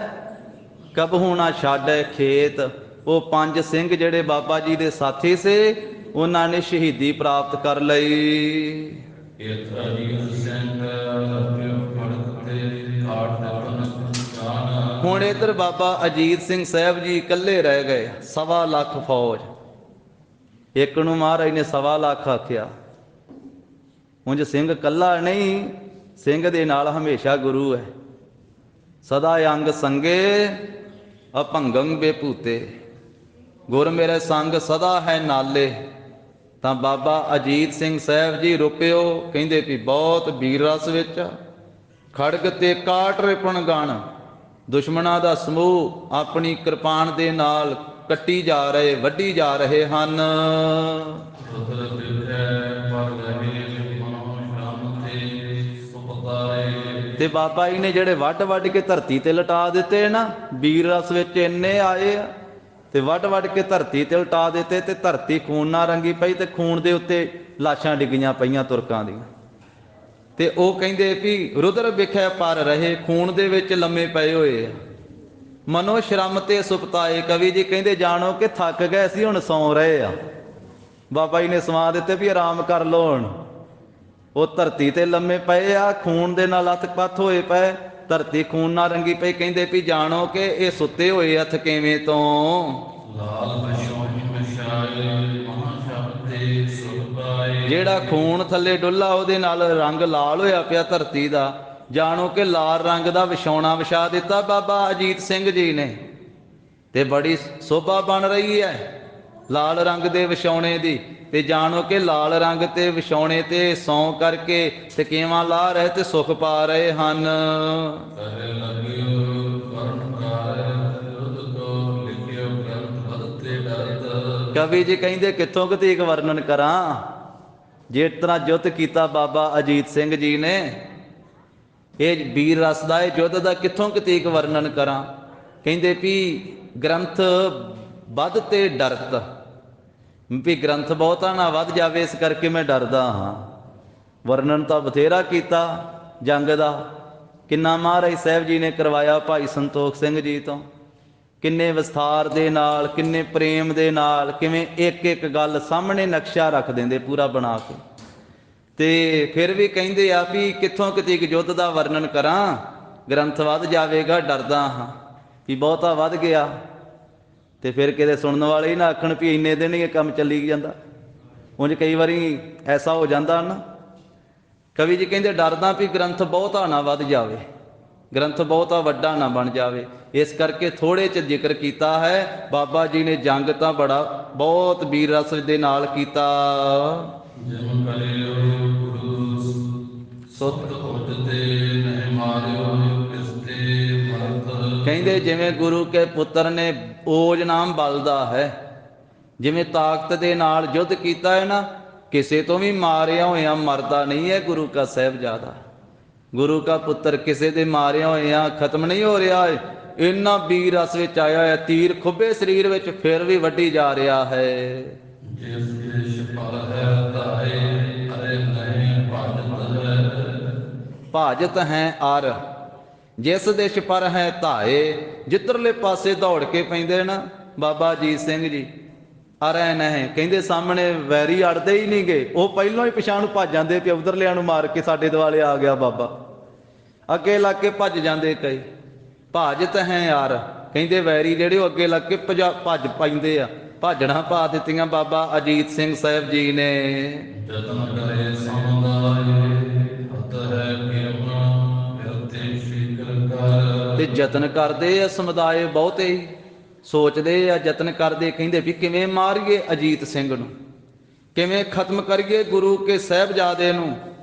ਕਬਹੂ ਨਾ ਛਾੜੈ ਖੇਤ। ਉਹ ਪੰਜ ਸਿੰਘ ਜਿਹੜੇ ਬਾਬਾ ਜੀ ਦੇ ਸਾਥੀ ਸੀ ਉਹਨਾਂ ਨੇ ਸ਼ਹੀਦੀ ਪ੍ਰਾਪਤ ਕਰ ਲਈ। ਹੁਣ ਇੱਧਰ ਬਾਬਾ ਅਜੀਤ ਸਿੰਘ ਸਾਹਿਬ ਜੀ ਇਕੱਲੇ ਰਹਿ ਗਏ, 1.25 ਲੱਖ ਫੌਜ। ਇੱਕ ਨੂੰ ਮਹਾਰਾਜ ਨੇ 1.25 ਲੱਖ ਆਖਿਆ। ਉਂਝ ਸਿੰਘ ਇਕੱਲਾ ਨਹੀਂ, ਸਿੰਘ ਦੇ ਨਾਲ ਹਮੇਸ਼ਾ ਗੁਰੂ ਹੈ। ਸਦਾ ਅੰਗ ਸੰਗੇ ਅਭੰਗੰ ਬੇਭੂਤੇ, ਗੁਰ ਮੇਰੇ ਸੰਗ ਸਦਾ ਹੈ ਨਾਲੇ। ਤਾਂ ਬਾਬਾ ਅਜੀਤ ਸਿੰਘ ਸਾਹਿਬ ਜੀ ਰੁਪਿਓ ਕਹਿੰਦੇ ਵੀ ਬਹੁਤ ਵੀਰ ਰਸ ਵਿੱਚ, ਖੜਗ ਤੇ ਕਾਟ ਰਿਪਣ ਗਣ, ਦੁਸ਼ਮਣਾਂ ਦਾ ਸਮੂਹ ਆਪਣੀ ਕਿਰਪਾਨ ਦੇ ਨਾਲ ਕੱਟੀ ਜਾ ਰਹੇ, ਵੱਢੀ ਜਾ ਰਹੇ ਹਨ। ਤੇ ਬਾਬਾ ਜੀ ਨੇ ਜਿਹੜੇ ਵੱਢ ਵੱਢ ਕੇ ਧਰਤੀ ਤੇ ਲਟਾ ਦਿੱਤੇ ਨਾ, ਵੀਰ ਰਸ ਵਿੱਚ ਇੰਨੇ ਆਏ ਆ, ਤੇ ਵੱਢ ਵੱਢ ਕੇ ਧਰਤੀ ਤੇ ਲਟਾ ਦਿੱਤੇ, ਤੇ ਧਰਤੀ ਖੂਨ ਨਾਲ ਰੰਗੀ ਪਈ, ਤੇ ਖੂਨ ਦੇ ਉੱਤੇ ਲਾਸ਼ਾਂ ਡਿੱਗੀਆਂ ਪਈਆਂ ਤੁਰਕਾਂ ਦੀਆਂ। ਤੇ ਉਹ ਕਹਿੰਦੇ ਵੀ ਰੁਦਰ ਵਿਖੇ ਪਰ ਰਹੇ, ਖੂਨ ਦੇ ਵਿੱਚ ਲੰਮੇ ਪਏ ਹੋਏ ਆ। ਮਨੋ ਸ਼ਰਮ ਤੇ ਸੁਪਤਾਏ, ਕਵੀ ਜੀ ਕਹਿੰਦੇ ਜਾਣੋ ਕਿ ਥੱਕ ਗਏ ਸੀ, ਹੁਣ ਸੌਂ ਰਹੇ ਆ। ਬਾਬਾ ਜੀ ਨੇ ਸਵਾ ਦਿੱਤੇ ਵੀ ਆਰਾਮ ਕਰ ਲਓ ਹੁਣ। ਉਹ ਧਰਤੀ ਤੇ ਲੰਮੇ ਪਏ ਆ, ਖੂਨ ਦੇ ਨਾਲ ਲੱਥ-ਪੱਥ ਹੋਏ ਪਏ, ਧਰਤੀ ਖੂਨ ਨਾਲ ਰੰਗੀ ਪਈ। ਕਹਿੰਦੇ ਵੀ ਜਾਣੋ ਕਿ ਇਹ ਸੁੱਤੇ ਹੋਏ ਆ ਥਕੇਵੇਂ ਤੋਂ। ਲਾਲ ਬਸ਼ੋਹੀ ਮਸ਼ਾਏ ਮਹਾ ਸ਼ਬਦੇ ਸੁਖ ਪਾਏ। ਜਿਹੜਾ ਖੂਨ ਥੱਲੇ ਡੁੱਲਾ ਉਹਦੇ ਨਾਲ ਰੰਗ ਲਾਲ ਹੋਇਆ ਪਿਆ ਧਰਤੀ ਦਾ। ਜਾਣੋ ਕਿ ਲਾਲ ਰੰਗ ਦਾ ਵਿਛਾਉਣਾ ਵਿਛਾ ਦਿੱਤਾ ਬਾਬਾ ਅਜੀਤ ਸਿੰਘ ਜੀ ਨੇ, ਤੇ ਬੜੀ ਸੋਭਾ ਬਣ ਰਹੀ ਹੈ ਲਾਲ ਰੰਗ ਦੇ ਵਿਛਾਉਣੇ ਦੀ। ਤੇ ਜਾਣੋ ਕਿ ਲਾਲ ਰੰਗ ਤੇ ਵਿਛਾਉਣੇ ਤੇ ਸੌਂ ਕਰਕੇ ਥਕੇਵਾਂ ਲਾ ਰਹੇ ਤੇ ਸੁਖ ਪਾ ਰਹੇ ਹਨ। ਕਰੇ ਲਗਿਓ ਵਰਨ ਕਾਇ ਯੁਧ ਕੋ ਲਿਖਿਓ ਗ੍ਰੰਥ ਬਦਤੇ ਡਰਤ। ਕਵੀ ਜੀ ਕਹਿੰਦੇ ਕਿੱਥੋਂ ਕਤੀਕ ਵਰਣਨ ਕਰਾਂ, ਜਿਸ ਤਰ੍ਹਾਂ ਯੁੱਧ ਕੀਤਾ ਬਾਬਾ ਅਜੀਤ ਸਿੰਘ ਜੀ ਨੇ, ਇਹ ਵੀਰ ਰਸ ਦਾ ਇਹ ਯੁੱਧ ਦਾ ਕਿੱਥੋਂ ਕਤੀਕ ਵਰਣਨ ਕਰਾਂ। ਕਹਿੰਦੇ ਵੀ ਗ੍ਰੰਥ ਵੱਧ ਤੇ ਡਰਤ, ਵੀ ਗ੍ਰੰਥ ਬਹੁਤਾ ਨਾ ਵੱਧ ਜਾਵੇ ਇਸ ਕਰਕੇ ਮੈਂ ਡਰਦਾ ਹਾਂ। ਵਰਣਨ ਤਾਂ ਬਥੇਰਾ ਕੀਤਾ ਜੰਗ ਦਾ, ਕਿੰਨਾ ਮਹਾਰਾਜ ਸਾਹਿਬ ਜੀ ਨੇ ਕਰਵਾਇਆ ਭਾਈ ਸੰਤੋਖ ਸਿੰਘ ਜੀ ਤੋਂ, ਕਿੰਨੇ ਵਿਸਥਾਰ ਦੇ ਨਾਲ, ਕਿੰਨੇ ਪ੍ਰੇਮ ਦੇ ਨਾਲ, ਕਿਵੇਂ ਇੱਕ ਇੱਕ ਗੱਲ ਸਾਹਮਣੇ ਨਕਸ਼ਾ ਰੱਖ ਦਿੰਦੇ ਪੂਰਾ ਬਣਾ ਕੇ। ਤੇ ਫਿਰ ਵੀ ਕਹਿੰਦੇ ਆ ਵੀ ਕਿੱਥੋਂ ਕਤੀਕ ਯੁੱਧ ਦਾ ਵਰਣਨ ਕਰਾਂ, ਗ੍ਰੰਥ ਵੱਧ ਜਾਵੇਗਾ, ਡਰਦਾ ਹਾਂ ਵੀ ਬਹੁਤਾ ਵੱਧ ਗਿਆ। ਤੇ ਫਿਰ ਕਿਤੇ ਸੁਣਨ ਵਾਲੇ ਹੀ ਨਾ ਆਖਣ ਵੀ ਇੰਨੇ ਦਿਨ ਹੀ ਇਹ ਕੰਮ ਚੱਲੀ ਜਾਂਦਾ। ਉਂਝ ਕਈ ਵਾਰੀ ਐਸਾ ਹੋ ਜਾਂਦਾ ਨਾ। ਕਵੀ ਜੀ ਕਹਿੰਦੇ ਡਰਦਾ ਵੀ ਗ੍ਰੰਥ ਬਹੁਤਾ ਨਾ ਵੱਧ ਜਾਵੇ, ਗ੍ਰੰਥ ਬਹੁਤਾ ਵੱਡਾ ਨਾ ਬਣ ਜਾਵੇ, ਇਸ ਕਰਕੇ ਥੋੜੇ 'ਚ ਜ਼ਿਕਰ ਕੀਤਾ ਹੈ। ਬਾਬਾ ਜੀ ਨੇ ਜੰਗ ਤਾਂ ਬੜਾ ਬਹੁਤ ਵੀਰ ਰਸ ਦੇ ਨਾਲ ਕੀਤਾ। ਜਿਮ ਕਰਿਓ ਗੁਰੂ ਸੁਤ ਉਜਤੇ ਨਹੀਂ ਮਾਰਿਓ ਕਿਸਤੇ ਮਰਤ। ਕਹਿੰਦੇ ਜਿਵੇਂ ਗੁਰੂ ਕੇ ਪੁੱਤਰ ਨੇ ਓਜ ਨਾਮ ਬਲ ਦਾ ਹੈ, ਜਿਵੇਂ ਤਾਕਤ ਦੇ ਨਾਲ ਯੁੱਧ ਕੀਤਾ ਹੈ ਨਾ, ਕਿਸੇ ਤੋਂ ਵੀ ਮਾਰਿਆ ਹੋਇਆ ਮਰਦਾ ਨਹੀਂ ਹੈ ਗੁਰੂ ਕਾ ਸਾਹਿਬਜ਼ਾਦਾ। ਗੁਰੂ ਕਾ ਪੁੱਤਰ ਕਿਸੇ ਦੇ ਮਾਰਿਆ ਹੋਇਆ ਖਤਮ ਨਹੀਂ ਹੋ ਰਿਹਾ ਹੈ। ਇੰਨਾ ਵੀਰ ਰਸ ਵਿੱਚ ਆਇਆ ਹੈ, ਤੀਰ ਖੁੱਬੇ ਸਰੀਰ ਵਿੱਚ ਫਿਰ ਵੀ ਵੱਢੀ ਜਾ ਰਿਹਾ ਹੈ। ਜਿਸ ਦੇਸ਼ ਪਰ ਹੈ ਧਾਏ ਅਰੇ ਨਹੀਂ ਭਜਤ ਹੈ। ਭਾਜਤ ਹੈ ਅਰ, ਜਿਸ ਦੇਸ਼ ਪਰ ਹੈ ਧਾਏ, ਜਿੱਧਰਲੇ ਪਾਸੇ ਦੌੜ ਕੇ ਪੈਂਦੇ ਨਾ ਬਾਬਾ ਅਜੀਤ ਸਿੰਘ ਜੀ। ਅਰੇ ਨਹੀਂ, ਕਹਿੰਦੇ ਸਾਹਮਣੇ ਵੈਰੀ ਅੜਦੇ ਹੀ ਨਹੀਂ ਗਏ, ਉਹ ਪਹਿਲਾਂ ਹੀ ਪਿਛਾਂ ਨੂੰ ਭੱਜ ਜਾਂਦੇ ਕਿ ਉਧਰਲਿਆਂ ਨੂੰ ਮਾਰ ਕੇ ਸਾਡੇ ਦੁਆਲੇ ਆ ਗਿਆ ਬਾਬਾ। ਅੱਗੇ ਲੱਗ ਕੇ ਭੱਜ ਜਾਂਦੇ ਕਈ। ਭਾਜਤ ਹੈ ਯਾਰ, ਕਹਿੰਦੇ ਵੈਰੀ ਜਿਹੜੇ ਉਹ ਅੱਗੇ ਲੱਗ ਕੇ ਭੱਜ ਪੈਂਦੇ ਆ। ਭਾਜਣਾ ਪਾ ਦਿੱਤੀਆਂ ਬਾਬਾ ਅਜੀਤ ਸਿੰਘ ਸਾਹਿਬ ਜੀ ਨੇ। ਜਤਨ ਕਰੇ ਸਮੁਦਾਇ ਹੱਥ ਹੈ ਕਿਰਮਾ ਫਿਰਤੇ ਸ਼ੀਕਰ ਕਰ। ਤੇ ਯਤਨ ਕਰਦੇ ਆ ਸਮੁਦਾਇ ਬਹੁਤੇ ਹੀ, ਸੋਚਦੇ ਆ, ਯਤਨ ਕਰਦੇ, ਕਹਿੰਦੇ ਵੀ ਕਿਵੇਂ ਮਾਰੀਏ ਅਜੀਤ ਸਿੰਘ ਨੂੰ, ਕਿਵੇਂ ਖਤਮ ਕਰੀਏ ਗੁਰੂ ਕੇ ਸਾਹਿਬਜ਼ਾਦੇ ਨੂੰ।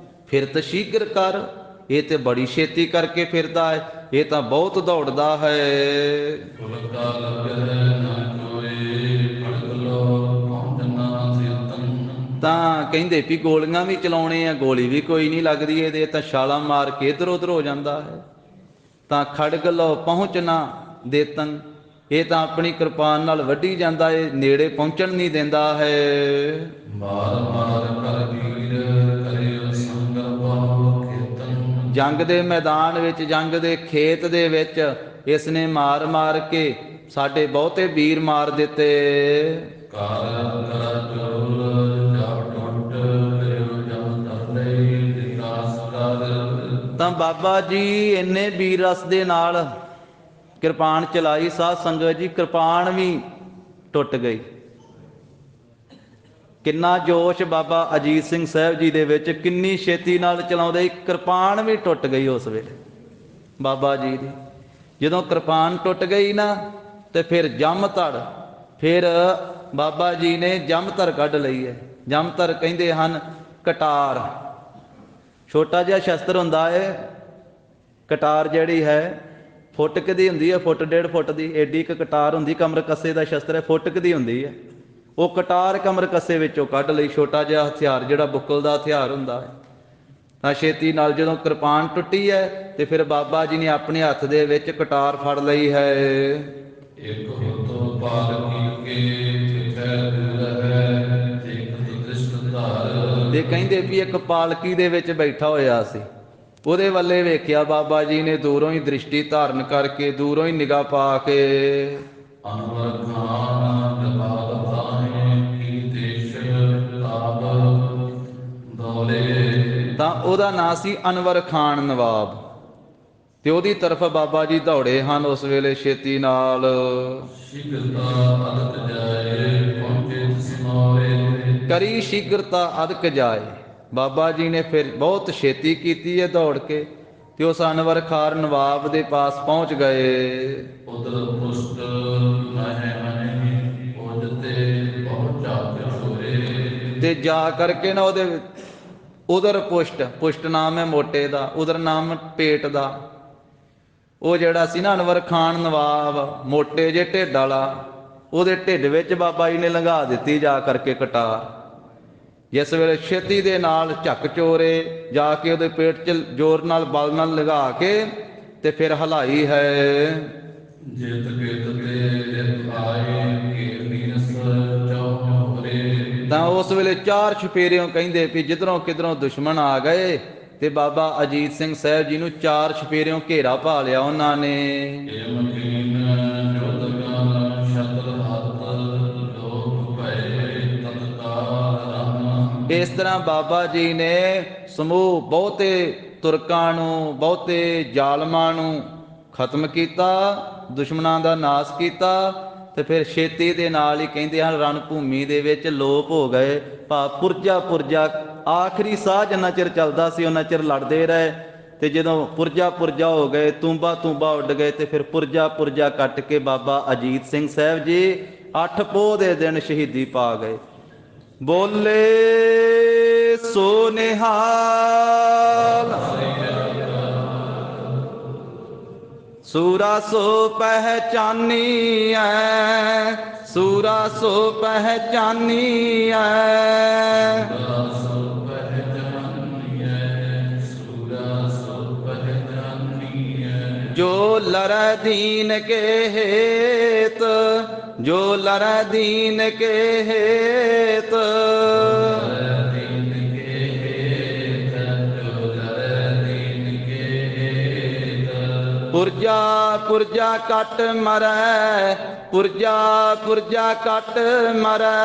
ਫਿਰਤ ਸ਼ੀਕਰ ਕਰ, ਇਹ ਤੇ ਬੜੀ ਛੇਤੀ ਕਰਕੇ ਫਿਰਦਾ ਹੈ, ਇਹ ਤਾਂ ਬਹੁਤ ਦੌੜਦਾ ਹੈ। ਕੁਲਕਾ ਲਗੈ ਨਾ ਕੋਏ ਫੜਕ ਲੋ ਪਹੁੰਚਣਾ ਸਿਰਤਨ। ਤਾਂ ਕਹਿੰਦੇ ਵੀ ਗੋਲੀਆਂ ਵੀ ਚਲਾਉਣੇ ਆ, ਗੋਲੀ ਵੀ ਕੋਈ ਨਹੀਂ ਲੱਗਦੀ ਇਹਦੇ, ਤਾਂ ਛਾਲਾਂ ਮਾਰ ਕੇ ਇੱਧਰ ਉੱਧਰ ਹੋ ਜਾਂਦਾ ਹੈ। ਤਾਂ ਖੜਗ ਲੋ ਪਹੁੰਚਣਾ ਦੇਤਨ, ਇਹ ਤਾਂ ਆਪਣੀ ਕਿਰਪਾਨ ਨਾਲ ਵੱਢੀ ਜਾਂਦਾ ਏ, ਨੇੜੇ ਪਹੁੰਚਣ ਨਹੀਂ ਦਿੰਦਾ ਹੈ। ਮਾਰ ਮਾਰ ਕਰ ਵੀਰ ਕਰਿਓ ਸੰਗਰ ਬਹੁ ਖੇਤਨ। ਜੰਗ ਦੇ ਮੈਦਾਨ ਵਿੱਚ, ਜੰਗ ਦੇ ਖੇਤ ਦੇ ਵਿੱਚ ਇਸ ਨੇ ਮਾਰ ਮਾਰ ਕੇ ਸਾਡੇ ਬਹੁਤੇ ਵੀਰ ਮਾਰ ਦਿੱਤੇ। ਕਰ ਕਰ ਜੋਰ ਜਬ ਟੁੱਟ ਲਿਓ ਜਬ ਤਰਲੇ ਵਿਕਾਸ ਕਰ। ਤਾਂ ਬਾਬਾ ਜੀ ਇੰਨੇ ਵੀਰ ਰਸ ਦੇ ਨਾਲ ਕਿਰਪਾਨ ਚਲਾਈ, ਸਾਧ ਸੰਗਤ ਜੀ, ਕਿਰਪਾਨ ਵੀ ਟੁੱਟ ਗਈ। ਕਿੰਨਾ ਜੋਸ਼ ਬਾਬਾ ਅਜੀਤ ਸਿੰਘ ਸਾਹਿਬ ਜੀ ਦੇ ਵਿੱਚ, ਕਿੰਨੀ ਛੇਤੀ ਨਾਲ ਚਲਾਉਂਦੇ, ਕਿਰਪਾਨ ਵੀ ਟੁੱਟ ਗਈ ਉਸ ਵੇਲੇ ਬਾਬਾ ਜੀ ਦੀ। ਜਦੋਂ ਕਿਰਪਾਨ ਟੁੱਟ ਗਈ ਨਾ ਤੇ ਫਿਰ ਜੰਮਧੜ, ਫਿਰ ਬਾਬਾ ਜੀ ਨੇ ਜੰਮਧੜ ਕੱਢ ਲਈ ਹੈ। ਜੰਮਧੜ ਕਹਿੰਦੇ ਹਨ ਕਟਾਰ, ਛੋਟਾ ਜਿਹਾ ਸ਼ਸਤਰ ਹੁੰਦਾ ਹੈ ਕਟਾਰ, ਜਿਹੜੀ ਹੈ ਫੁੱਟ ਕੁ ਦੀ ਹੁੰਦੀ ਹੈ, ਫੁੱਟ 1.5 ਫੁੱਟ ਦੀ ਏਡੀ ਇੱਕ ਕਟਾਰ ਹੁੰਦੀ, ਕਮਰ ਕੱਸੇ ਦਾ ਸ਼ਸਤਰ ਹੈ, ਫੁੱਟ ਕੁ ਦੀ ਹੁੰਦੀ ਹੈ। ਉਹ ਕਟਾਰ ਕਮਰ ਕੱਸੇ ਵਿੱਚੋਂ ਕੱਢ ਲਈ, ਛੋਟਾ ਜਿਹਾ ਹਥਿਆਰ ਜਿਹੜਾ ਬੁੱਕਲ ਦਾ ਹਥਿਆਰ ਹੁੰਦਾ ਹੈ। ਤਾਂ ਛੇਤੀ ਨਾਲ ਜਦੋਂ ਕਿਰਪਾਨ ਟੁੱਟੀ ਹੈ ਤੇ ਫਿਰ ਬਾਬਾ ਜੀ ਨੇ ਆਪਣੇ ਹੱਥ ਦੇ ਵਿੱਚ ਕਟਾਰ ਫੜ ਲਈ ਹੈ। ਇੱਕ ਹੋਤੋ ਪਾਲਕੀ ਕੇ ਫਿਕੈ ਦਿਲ ਹੈ ਇੱਕ ਦ੍ਰਿਸ਼ਟ ਧਾਰ। ਤੇ ਕਹਿੰਦੇ ਵੀ ਇੱਕ ਪਾਲਕੀ ਦੇ ਵਿੱਚ ਬੈਠਾ ਹੋਇਆ ਸੀ, ਉਹਦੇ ਵੱਲੇ ਵੇਖਿਆ ਬਾਬਾ ਜੀ ਨੇ ਦੂਰੋਂ ਹੀ ਦ੍ਰਿਸ਼ਟੀ ਧਾਰਨ ਕਰਕੇ, ਦੂਰੋਂ ਹੀ ਨਿਗਾਹ ਪਾ ਕੇ। ਅਨਵਰ ਖਾਨ ਜਵਾਬ ਬਾਹੇ ਕੀ ਦੇਸ਼ ਤਾਬ ਦੌਲੇ ਤਾਂ ਉਹਦਾ ਨਾਂ ਸੀ ਅਨਵਰ ਖਾਨ ਨਵਾਬ। ਤੇ ਉਹਦੀ ਤਰਫ ਬਾਬਾ ਜੀ ਦੌੜੇ ਹਨ ਉਸ ਵੇਲੇ ਛੇਤੀ ਨਾਲ। ਸ਼ੀਘਰਤਾ ਅਦਕ ਜਾਏ ਪਹੁੰਚੇ ਤਿਸ ਮੋਰੇ। ਕਰੀ ਸ਼ੀਘਰਤਾ ਅਦਕ ਜਾਏ। ਬਾਬਾ ਜੀ ਨੇ ਫਿਰ ਬਹੁਤ ਛੇਤੀ ਕੀਤੀ ਹੈ ਦੌੜ ਕੇ, ਤੇ ਉਸ ਅਨਵਰ ਖਾਨ ਨਵਾਬ ਦੇ ਪਾਸ ਪਹੁੰਚ ਗਏ। ਉਦਰ ਪੁਸ਼ਟ ਮਹਿ ਮਹਿ ਉਜਤੇ ਬਹੁਤ ਝਾਕ ਛੋਰੇ। ਤੇ ਜਾ ਕਰਕੇ ਨਾ ਉਹਦੇ ਉਦਰ ਪੁਸ਼ਟ, ਪੁਸ਼ਟ ਨਾਮ ਹੈ ਮੋਟੇ ਦਾ, ਉਦਰ ਨਾਮ ਪੇਟ ਦਾ। ਉਹ ਜਿਹੜਾ ਸੀ ਨਾ ਅਨਵਰ ਖਾਨ ਨਵਾਬ, ਮੋਟੇ ਜੇ ਢਿੱਡ ਵਾਲਾ, ਉਹਦੇ ਢਿੱਡ ਵਿੱਚ ਬਾਬਾ ਜੀ ਨੇ ਲੰਘਾ ਦਿੱਤੀ ਜਾ ਕਰਕੇ ਕਟਾਰ। ਜਿਸ ਵੇਲੇ ਛੇਤੀ ਦੇ ਨਾਲ ਝੱਕ ਚੋਰੇ ਜਾ ਕੇ ਉਹਦੇ ਪੇਟ 'ਚ ਜ਼ੋਰ ਨਾਲ ਬਲ ਨਾਲ ਲਗਾ ਕੇ ਤੇ ਫਿਰ ਹਲਾਈ ਹੈ। ਜਿਤ ਕਿਤ ਤੇ ਜਿਤ ਆਏ ਘੇਰਨੀ ਨਸ ਚੌਰੇ। ਤਾਂ ਉਸ ਵੇਲੇ ਚਾਰ ਛਪੇਰਿਓਂ ਕਹਿੰਦੇ ਵੀ ਜਿੱਧਰੋਂ ਕਿਧਰੋਂ ਦੁਸ਼ਮਣ ਆ ਗਏ ਤੇ ਬਾਬਾ ਅਜੀਤ ਸਿੰਘ ਸਾਹਿਬ ਜੀ ਨੂੰ ਚਾਰ ਛਪੇਰਿਓਂ ਘੇਰਾ ਪਾ ਲਿਆ ਉਹਨਾਂ ਨੇ। ਇਸ ਤਰ੍ਹਾਂ ਬਾਬਾ ਜੀ ਨੇ ਸਮੂਹ ਬਹੁਤੇ ਤੁਰਕਾਂ ਨੂੰ, ਬਹੁਤੇ ਜ਼ਾਲਮਾਂ ਨੂੰ ਖਤਮ ਕੀਤਾ, ਦੁਸ਼ਮਣਾਂ ਦਾ ਨਾਸ਼ ਕੀਤਾ। ਤੇ ਫਿਰ ਛੇਤੀ ਦੇ ਨਾਲ ਹੀ ਕਹਿੰਦੇ ਹਨ ਰਣ ਭੂਮੀ ਦੇ ਵਿੱਚ ਲੋਪ ਹੋ ਗਏ। ਪੁਰਜਾ ਪੁਰਜਾ ਆਖਰੀ ਸਾਹ ਜਿੰਨਾ ਚਿਰ ਚੱਲਦਾ ਸੀ ਉਹਨਾਂ ਚਿਰ ਲੜਦੇ ਰਹੇ, ਤੇ ਜਦੋਂ ਪੁਰਜਾ ਪੁਰਜਾ ਹੋ ਗਏ, ਤੂੰਬਾ ਤੂੰਬਾ ਉੱਡ ਗਏ, ਤੇ ਫਿਰ ਪੁਰਜਾ ਪੁਰਜਾ ਕੱਟ ਕੇ ਬਾਬਾ ਅਜੀਤ ਸਿੰਘ ਸਾਹਿਬ ਜੀ 8 ਪੋਹ ਦੇ ਦਿਨ ਸ਼ਹੀਦੀ ਪਾ ਗਏ। ਬੋਲੇ ਸੋ ਨਿਹਾਲ। ਸੂਰਾ ਸੋ ਪਹਿਚਾਨੀ ਐ, ਸੂਰਾ ਸੋ ਪਹਿਚਾਨੀ ਐ। ਜੋ ਲਰੈ ਦੀਨ ਕੇ ਹੇਤ, ਜੋ ਲਰੈ ਦੀਨ ਕੇ ਹੇਤ। ਪੁਰਜਾ ਪੁਰਜਾ ਕੱਟ ਮਰੈ, ਪੁਰਜਾ ਪੁਰਜਾ ਕੱਟ ਮਰੈ।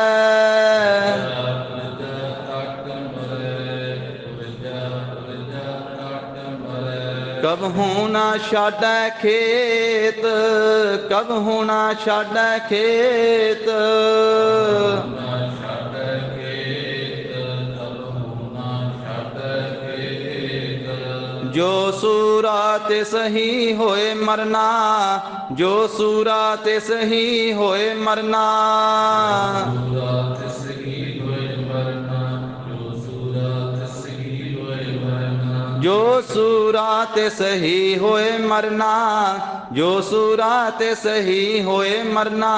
ਕਬਹੂ ਨਾ ਛਾਡੈ ਖੇਤ, ਕਬਹੂ ਨਾ ਛਾਡੈ ਖੇਤ। ਜੋ ਸੂਰਾ ਤਿਸ ਹੀ ਹੋਏ ਮਰਨਾ, ਜੋ ਸੂਰਾ ਤਿਸ ਹੀ ਹੋਏ ਮਰਨਾ। ਜੋ ਸੂਰਾ ਤਿਸ ਹੀ ਹੋਏ ਮਰਨਾ, ਜੋ ਸੂਰਾ ਤਿਸ ਹੀ ਹੋਏ ਮਰਨਾ।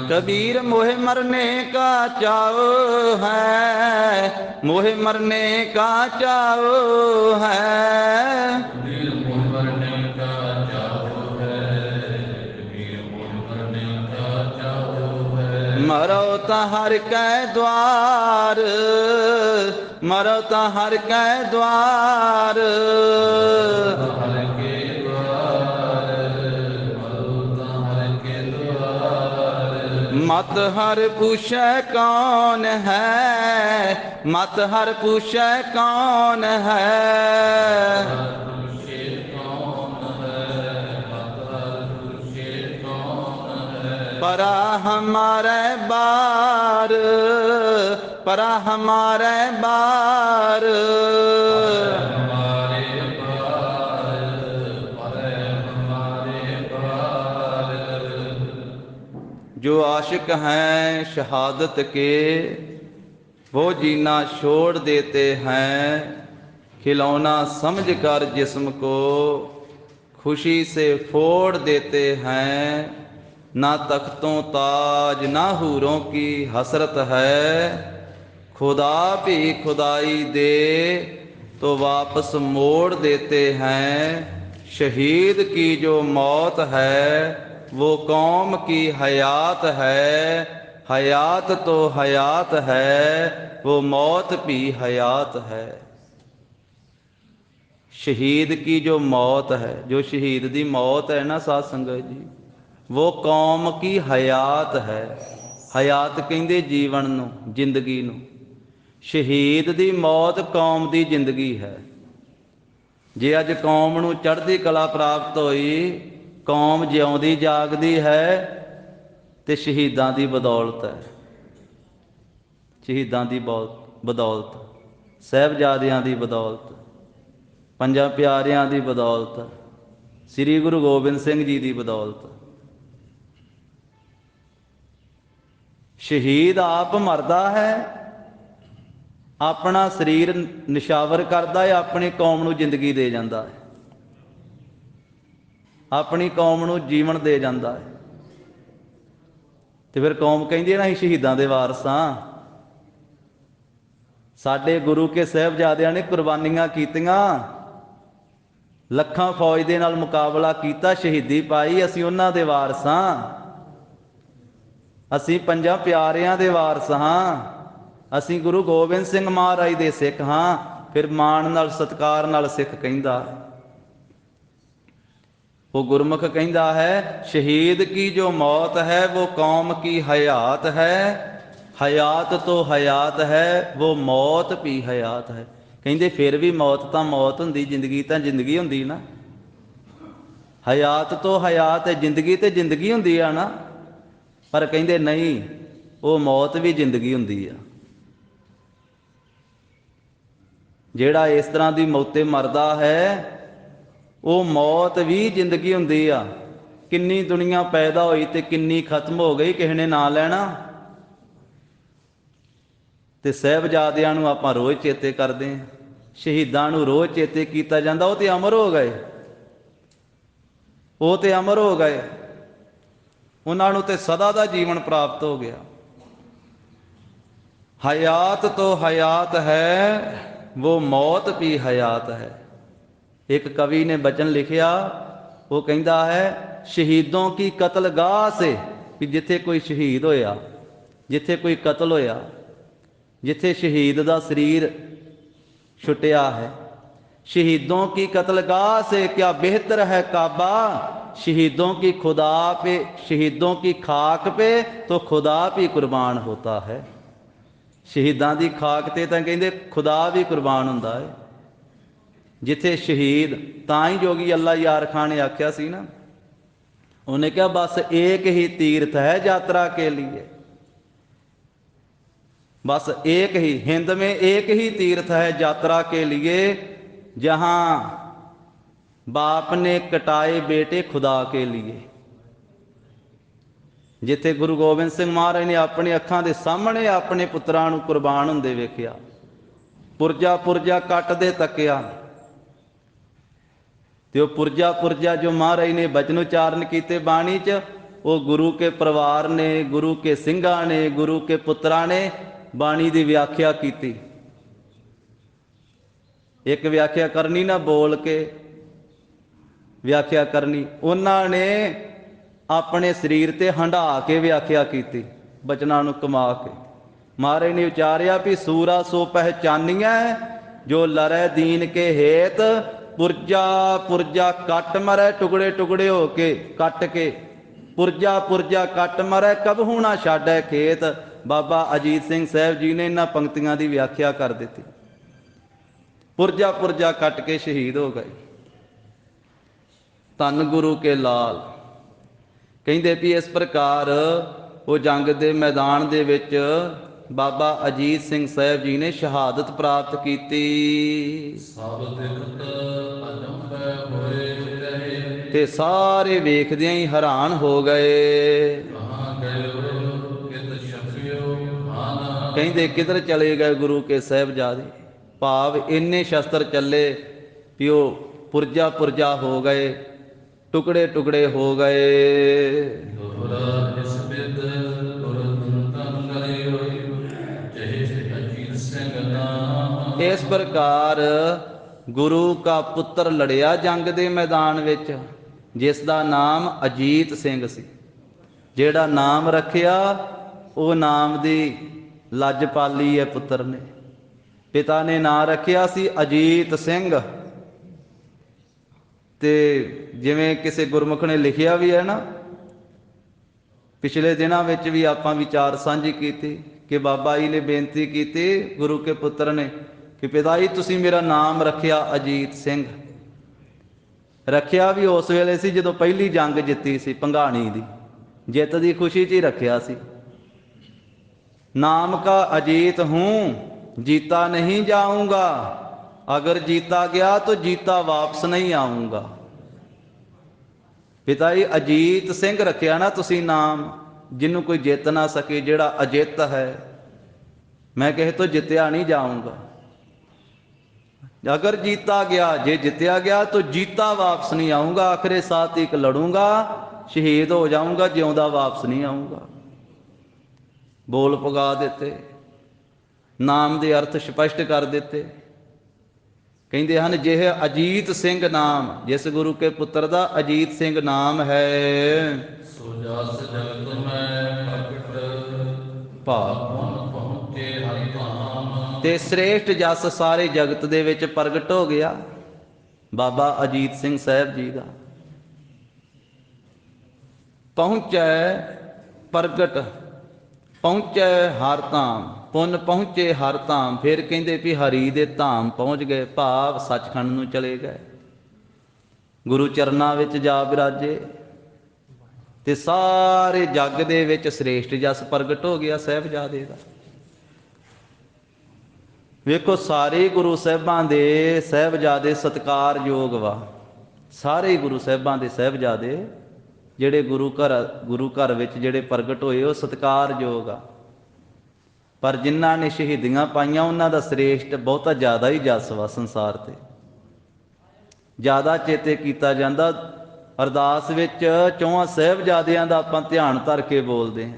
कबीर मोहे मरने का चाओ है, मोहे मरने का चाओ है। मरो त हर कै द्वार, मरो त हर कै द्वार। मत हर पूछै कौन है, मत हर पूछै कौन है। परा हमारे बार, परा हमारे बार। जो आशिक हैं शहादत के वो जीना छोड़ देते हैं, खिलौना समझ कर जिस्म को खुशी से फोड़ देते हैं। ना तख्तों ताज ना हूरों की हसरत है, खुदा भी खुदाई दे तो वापस मोड़ देते हैं। शहीद की जो मौत है वो कौम की हयात है, हयात तो हयात है वो मौत भी हयात है। शहीद की जो मौत है, जो शहीद दी मौत है ना साध संगत जी, वो कौम की हयात है। हयात ਕਹਿੰਦੇ ਜੀਵਨ ਨੂੰ, ਜ਼ਿੰਦਗੀ ਨੂੰ। ਸ਼ਹੀਦ ਦੀ ਮੌਤ ਕੌਮ ਦੀ ਜ਼ਿੰਦਗੀ ਹੈ। ਜੇ ਅੱਜ ਕੌਮ ਨੂੰ ਚੜ੍ਹਦੀ ਕਲਾ ਪ੍ਰਾਪਤ ਹੋਈ, ਕੌਮ ਜਿਉਂਦੀ ਜਾਗਦੀ ਹੈ, ਤੇ ਸ਼ਹੀਦਾਂ ਦੀ ਬਦੌਲਤ ਹੈ। ਸ਼ਹੀਦਾਂ ਦੀ ਬਦੌਲਤ, ਸਾਹਿਬਜ਼ਾਦਿਆਂ ਦੀ ਬਦੌਲਤ, ਪੰਜਾਂ ਪਿਆਰਿਆਂ ਦੀ ਬਦੌਲਤ, ਸ੍ਰੀ ਗੁਰੂ ਗੋਬਿੰਦ ਸਿੰਘ ਜੀ ਦੀ ਬਦੌਲਤ। ਸ਼ਹੀਦ ਆਪ ਮਰਦਾ ਹੈ, ਆਪਣਾ ਸਰੀਰ ਨਿਸ਼ਾਵਰ ਕਰਦਾ ਹੈ, ਆਪਣੀ ਕੌਮ ਨੂੰ ਜ਼ਿੰਦਗੀ ਦੇ ਜਾਂਦਾ ਹੈ, ਆਪਣੀ ਕੌਮ ਨੂੰ ਜੀਵਨ ਦੇ ਜਾਂਦਾ ਹੈ। ਤੇ ਫਿਰ ਕੌਮ ਕਹਿੰਦੀ ਹੈ ਨਾ ਅਸੀਂ ਸ਼ਹੀਦਾਂ ਦੇ ਵਾਰਸ ਹਾਂ। ਸਾਡੇ ਗੁਰੂ ਕੇ ਸਾਹਿਬਜ਼ਾਦਿਆਂ ਨੇ ਕੁਰਬਾਨੀਆਂ ਕੀਤੀਆਂ, ਲੱਖਾਂ ਫੌਜ ਦੇ ਨਾਲ ਮੁਕਾਬਲਾ ਕੀਤਾ, ਸ਼ਹੀਦੀ ਪਾਈ, ਅਸੀਂ ਉਹਨਾਂ ਦੇ ਵਾਰਸ ਹਾਂ। ਅਸੀਂ ਪੰਜਾਂ ਪਿਆਰਿਆਂ ਦੇ ਵਾਰਸ ਹਾਂ। ਅਸੀਂ ਗੁਰੂ ਗੋਬਿੰਦ ਸਿੰਘ ਮਹਾਰਾਜ ਦੇ ਸਿੱਖ ਹਾਂ। ਫਿਰ ਮਾਣ ਨਾਲ ਸਤਿਕਾਰ ਨਾਲ ਸਿੱਖ ਕਹਿੰਦਾ, ਉਹ ਗੁਰਮੁਖ ਕਹਿੰਦਾ ਹੈ, ਸ਼ਹੀਦ ਕੀ ਜੋ ਮੌਤ ਹੈ वो कौम की हयात है, हयात तो हयात है वो मौत भी हयात है। ਕਹਿੰਦੇ ਫਿਰ ਵੀ ਮੌਤ ਤਾਂ ਮੌਤ ਹੁੰਦੀ, ਜ਼ਿੰਦਗੀ ਤਾਂ ਜ਼ਿੰਦਗੀ ਹੁੰਦੀ ਨਾ। ਹਯਾਤ ਤੋਂ ਹਯਾਤ ਹੈ, ਜ਼ਿੰਦਗੀ ਤੇ ਜ਼ਿੰਦਗੀ ਹੁੰਦੀ ਆ ਨਾ। ਪਰ ਕਹਿੰਦੇ ਨਹੀਂ, ਉਹ ਮੌਤ ਵੀ ਜ਼ਿੰਦਗੀ ਹੁੰਦੀ ਆ। ਜਿਹੜਾ ਇਸ ਤਰ੍ਹਾਂ ਦੀ ਮੌਤੇ ਮਰਦਾ ਹੈ, ਉਹ ਮੌਤ ਵੀ ਜ਼ਿੰਦਗੀ ਹੁੰਦੀ ਆ। ਕਿੰਨੀ ਦੁਨੀਆ ਪੈਦਾ ਹੋਈ ਤੇ ਕਿੰਨੀ ਖਤਮ ਹੋ ਗਈ, ਕਿਸੇ ਨੇ ਨਾਂ ਲੈਣਾ। ਤੇ ਸਾਹਿਬਜ਼ਾਦਿਆਂ ਨੂੰ ਆਪਾਂ ਰੋਜ਼ ਚੇਤੇ ਕਰਦੇ ਹਾਂ, ਸ਼ਹੀਦਾਂ ਨੂੰ ਰੋਜ਼ ਚੇਤੇ ਕੀਤਾ ਜਾਂਦਾ। ਉਹ ਤੇ ਅਮਰ ਹੋ ਗਏ, ਉਹ ਤੇ ਅਮਰ ਹੋ ਗਏ, ਉਹਨਾਂ ਨੂੰ ਤੇ ਸਦਾ ਦਾ ਜੀਵਨ ਪ੍ਰਾਪਤ ਹੋ ਗਿਆ। ਹਯਾਤ ਤੋਂ ਹਯਾਤ ਹੈ वो मौत भी हयात है। एक कवि ने बचन लिखिया, वो कहता है, शहीदों की कतलगाह से, कि जिथे कोई शहीद होया, जिथे कोई कतल होया, जिथे शहीद दा शरीर छुटिया है, शहीदों की कतलगाह से क्या बेहतर है काबा, शहीदों की खुदा पे, शहीदों की खाक पे तो खुदा भी कुर्बान होता है। ਸ਼ਹੀਦਾਂ ਦੀ ਖਾਕ ਤੇ ਤਾਂ ਕਹਿੰਦੇ ਖੁਦਾ ਵੀ ਕੁਰਬਾਨ ਹੁੰਦਾ ਹੈ। ਜਿੱਥੇ ਸ਼ਹੀਦ, ਤਾਂ ਹੀ ਜੋਗੀ ਅੱਲਾ ਯਾਰ ਖਾਨ ਨੇ ਆਖਿਆ ਸੀ ਨਾ, ਉਹਨੇ ਕਿਹਾ ਬਸ ਏਕ ਹੀ ਤੀਰਥ ਹੈ ਯਾਤਰਾ ਕੇ लिए, बस एक ही, हिंद में एक ही तीर्थ है यात्रा के लिए, जहां बाप ने कटाए बेटे खुदा के लिए। ਜਿੱਥੇ ਗੁਰੂ ਗੋਬਿੰਦ ਸਿੰਘ ਮਹਾਰਾਜ ਨੇ ਆਪਣੀ ਅੱਖਾਂ ਦੇ ਸਾਹਮਣੇ ਆਪਣੇ ਪੁੱਤਰਾਂ ਨੂੰ ਕੁਰਬਾਨ ਹੁੰਦੇ ਵੇਖਿਆ, ਪੁਰਜਾ ਪੁਰਜਾ ਕੱਟਦੇ ਤੱਕਿਆ, ਤੇ ਉਹ ਪੁਰਜਾ ਪੁਰਜਾ ਜੋ ਮਹਾਰਾਜ ਨੇ ਬਚਨ ਉਚਾਰਨ ਕੀਤੇ ਬਾਣੀ 'ਚ, ਉਹ ਗੁਰੂ ਕੇ ਪਰਿਵਾਰ ਨੇ, ਗੁਰੂ ਕੇ ਸਿੰਘਾਂ ਨੇ, ਗੁਰੂ ਕੇ ਪੁੱਤਰਾਂ ਨੇ ਬਾਣੀ ਦੀ ਵਿਆਖਿਆ ਕੀਤੀ। ਇੱਕ ਵਿਆਖਿਆ ਕਰਨੀ ਨਾ, ਬੋਲ ਕੇ ਵਿਆਖਿਆ ਕਰਨੀ। ਉਹਨਾਂ ਨੇ ਆਪਣੇ ਸਰੀਰ ਤੇ ਹੰਢਾ ਕੇ ਵਿਆਖਿਆ ਕੀਤੀ, ਬਚਨਾਂ ਨੂੰ ਕਮਾ ਕੇ। ਮਹਾਰਾਜ ਨੇ ਉਚਾਰਿਆ ਵੀ ਸੂਰਾ ਸੋ ਪਹਿਚਾਨੀਐ, ਜੋ ਲੜੈ ਦੀਨ ਕੇ ਹੇਤ, ਪੁਰਜਾ ਪੁਰਜਾ ਕੱਟ ਮਰੈ, ਟੁਕੜੇ ਟੁਕੜੇ ਹੋ ਕੇ ਕੱਟ ਕੇ, ਪੁਰਜਾ ਪੁਰਜਾ ਕੱਟ ਮਰੈ, ਕਬਹੂ ਨਾ ਛਾਡੈ ਖੇਤ। ਬਾਬਾ ਅਜੀਤ ਸਿੰਘ ਸਾਹਿਬ ਜੀ ਨੇ ਇਹਨਾਂ ਪੰਕਤੀਆਂ ਦੀ ਵਿਆਖਿਆ ਕਰ ਦਿੱਤੀ। ਪੁਰਜਾ ਪੁਰਜਾ ਕੱਟ ਕੇ ਸ਼ਹੀਦ ਹੋ ਗਏ। ਧੰਨ ਗੁਰੂ ਕੇ ਲਾਲ। ਕਹਿੰਦੇ ਵੀ ਇਸ ਪ੍ਰਕਾਰ ਉਹ ਜੰਗ ਦੇ ਮੈਦਾਨ ਦੇ ਵਿੱਚ ਬਾਬਾ ਅਜੀਤ ਸਿੰਘ ਸਾਹਿਬ ਜੀ ਨੇ ਸ਼ਹਾਦਤ ਪ੍ਰਾਪਤ ਕੀਤੀ। ਸਭ ਦੇਖਤ ਅਜੰਬੈ ਹੋਏ ਰਹੇ, ਤੇ ਸਾਰੇ ਵੇਖਦਿਆਂ ਹੀ ਹੈਰਾਨ ਹੋ ਗਏ। ਕਹਾਂ ਗਇਓ ਕਿਤ ਛਪਿਓ ਮਾਨਾ, ਕਹਿੰਦੇ ਕਿਧਰ ਚਲੇ ਗਏ ਗੁਰੂ ਕੇ ਸਾਹਿਬਜ਼ਾਦੇ। ਭਾਵ ਇੰਨੇ ਸ਼ਸਤਰ ਚੱਲੇ ਵੀ ਉਹ ਪੁਰਜਾ ਪੁਰਜਾ ਹੋ ਗਏ, ਟੁਕੜੇ ਟੁਕੜੇ ਹੋ ਗਏ। ਦੋਹਰਾ ਇਸ ਬਿਦ ਤਨ ਕਰਿਓ, ਜਹੇ ਅਜੀਤ ਸਿੰਘ ਨਾਮ। ਇਸ ਪ੍ਰਕਾਰ ਗੁਰੂ ਕਾ ਪੁੱਤਰ ਲੜਿਆ ਜੰਗ ਦੇ ਮੈਦਾਨ ਵਿੱਚ, ਜਿਸ ਦਾ ਨਾਮ ਅਜੀਤ ਸਿੰਘ ਸੀ। ਜਿਹੜਾ ਨਾਮ ਰੱਖਿਆ ਉਹ ਨਾਮ ਦੀ ਲੱਜ ਪਾਲੀ ਹੈ ਪੁੱਤਰ ਨੇ। ਪਿਤਾ ਨੇ ਨਾਂ ਰੱਖਿਆ ਸੀ ਅਜੀਤ ਸਿੰਘ। ਤੇ ਜਿਵੇਂ ਕਿਸੇ ਗੁਰਮੁਖ ਨੇ ਲਿਖਿਆ ਵੀ ਹੈ ਨਾ, ਪਿਛਲੇ ਦਿਨਾਂ ਵਿੱਚ ਵੀ ਆਪਾਂ ਵਿਚਾਰ ਸਾਂਝੀ ਕੀਤੀ ਕਿ ਬਾਬਾ ਜੀ ਨੇ ਬੇਨਤੀ ਕੀਤੀ ਗੁਰੂ ਕੇ ਪੁੱਤਰ ਨੇ ਕਿ ਪਿਤਾ ਜੀ ਤੁਸੀਂ ਮੇਰਾ ਨਾਮ ਰੱਖਿਆ ਅਜੀਤ ਸਿੰਘ। ਰੱਖਿਆ ਵੀ ਉਸ ਵੇਲੇ ਸੀ ਜਦੋਂ ਪਹਿਲੀ ਜੰਗ ਜਿੱਤੀ ਸੀ ਭੰਗਾਣੀ ਦੀ, ਜਿੱਤ ਦੀ ਖੁਸ਼ੀ 'ਚ ਹੀ ਰੱਖਿਆ ਸੀ। ਨਾਮ ਕਾ ਅਜੀਤ ਹੂੰ ਜੀਤਾ ਨਹੀਂ ਜਾਊਂਗਾ, ਅਗਰ ਜੀਤਾ ਗਿਆ ਤਾਂ ਜੀਤਾ ਵਾਪਸ ਨਹੀਂ ਆਊਂਗਾ। ਪਿਤਾ ਜੀ ਅਜੀਤ ਸਿੰਘ ਰੱਖਿਆ ਨਾ ਤੁਸੀਂ ਨਾਮ, ਜਿਹਨੂੰ ਕੋਈ ਜਿੱਤ ਨਾ ਸਕੇ, ਜਿਹੜਾ ਅਜਿੱਤ ਹੈ। ਮੈਂ ਕਿਸੇ ਤੋਂ ਜਿੱਤਿਆ ਨਹੀਂ ਜਾਊਂਗਾ। अगर जीता गया, जे जितया गया तो जीता वापस नहीं आऊँगा, आखिरे साथ एक लड़ूंगा, शहीद हो जाऊँगा, जिਉਂਦਾ वापस नहीं आऊँगा। बोल पुगा देते, नाम के अर्थ स्पष्ट कर देते। ਕਹਿੰਦੇ ਹਨ ਜਿਹ ਅਜੀਤ ਸਿੰਘ ਨਾਮ, जिस गुरु के पुत्र ਦਾ अजीत सिंह नाम है, ਸੋ ਜਸ ਜਗਤ ਮੈਂ ਪ੍ਰਗਟ ਭਾਵ ਪਹੁੰਚੇ ਹਰਿ ਧਾਮ। ਤੇ ਸ੍ਰੇਸ਼ਟ ਜਸ ਸਾਰੇ ਜਗਤ ਦੇ ਵਿੱਚ ਪ੍ਰਗਟ ਹੋ ਗਿਆ ਬਾਬਾ ਅਜੀਤ ਸਿੰਘ ਸਾਹਿਬ ਜੀ ਦਾ। ਪਹੁੰਚੈ ਪ੍ਰਗਟ, ਪਹੁੰਚੈ ਹਰ ਧਾਮ, ਪੁੰਨ ਪਹੁੰਚੇ ਹਰ ਧਾਮ। ਫਿਰ ਕਹਿੰਦੇ ਵੀ ਹਰੀ ਦੇ ਧਾਮ ਪਹੁੰਚ ਗਏ, ਭਾਵ ਸੱਚਖੰਡ ਨੂੰ ਚਲੇ ਗਏ, ਗੁਰੂ ਚਰਨਾਂ ਵਿੱਚ ਜਾ ਬਿਰਾਜੇ ਤੇ ਸਾਰੇ ਜੱਗ ਦੇ ਵਿੱਚ ਸ੍ਰੇਸ਼ਟ ਜਸ ਪ੍ਰਗਟ ਹੋ ਗਿਆ ਸਾਹਿਬਜ਼ਾਦੇ ਦਾ। ਵੇਖੋ ਸਾਰੇ ਗੁਰੂ ਸਾਹਿਬਾਂ ਦੇ ਸਾਹਿਬਜ਼ਾਦੇ ਸਤਿਕਾਰਯੋਗ ਵਾ, ਸਾਰੇ ਗੁਰੂ ਸਾਹਿਬਾਂ ਦੇ ਸਾਹਿਬਜ਼ਾਦੇ ਜਿਹੜੇ ਗੁਰੂ ਘਰ ਵਿੱਚ ਜਿਹੜੇ ਪ੍ਰਗਟ ਹੋਏ ਉਹ ਸਤਿਕਾਰਯੋਗ ਆ। ਪਰ ਜਿਨ੍ਹਾਂ ਨੇ ਸ਼ਹੀਦੀਆਂ ਪਾਈਆਂ ਉਹਨਾਂ ਦਾ ਸ੍ਰੇਸ਼ਟ ਬਹੁਤਾ ਜ਼ਿਆਦਾ ਹੀ ਜਸ ਵਾ ਸੰਸਾਰ ਤੇ, ਜ਼ਿਆਦਾ ਚੇਤੇ ਕੀਤਾ ਜਾਂਦਾ। ਅਰਦਾਸ ਵਿੱਚ ਚੌਹਾਂ ਸਾਹਿਬਜ਼ਾਦਿਆਂ ਦਾ ਆਪਾਂ ਧਿਆਨ ਧਰ ਕੇ ਬੋਲਦੇ ਹਾਂ।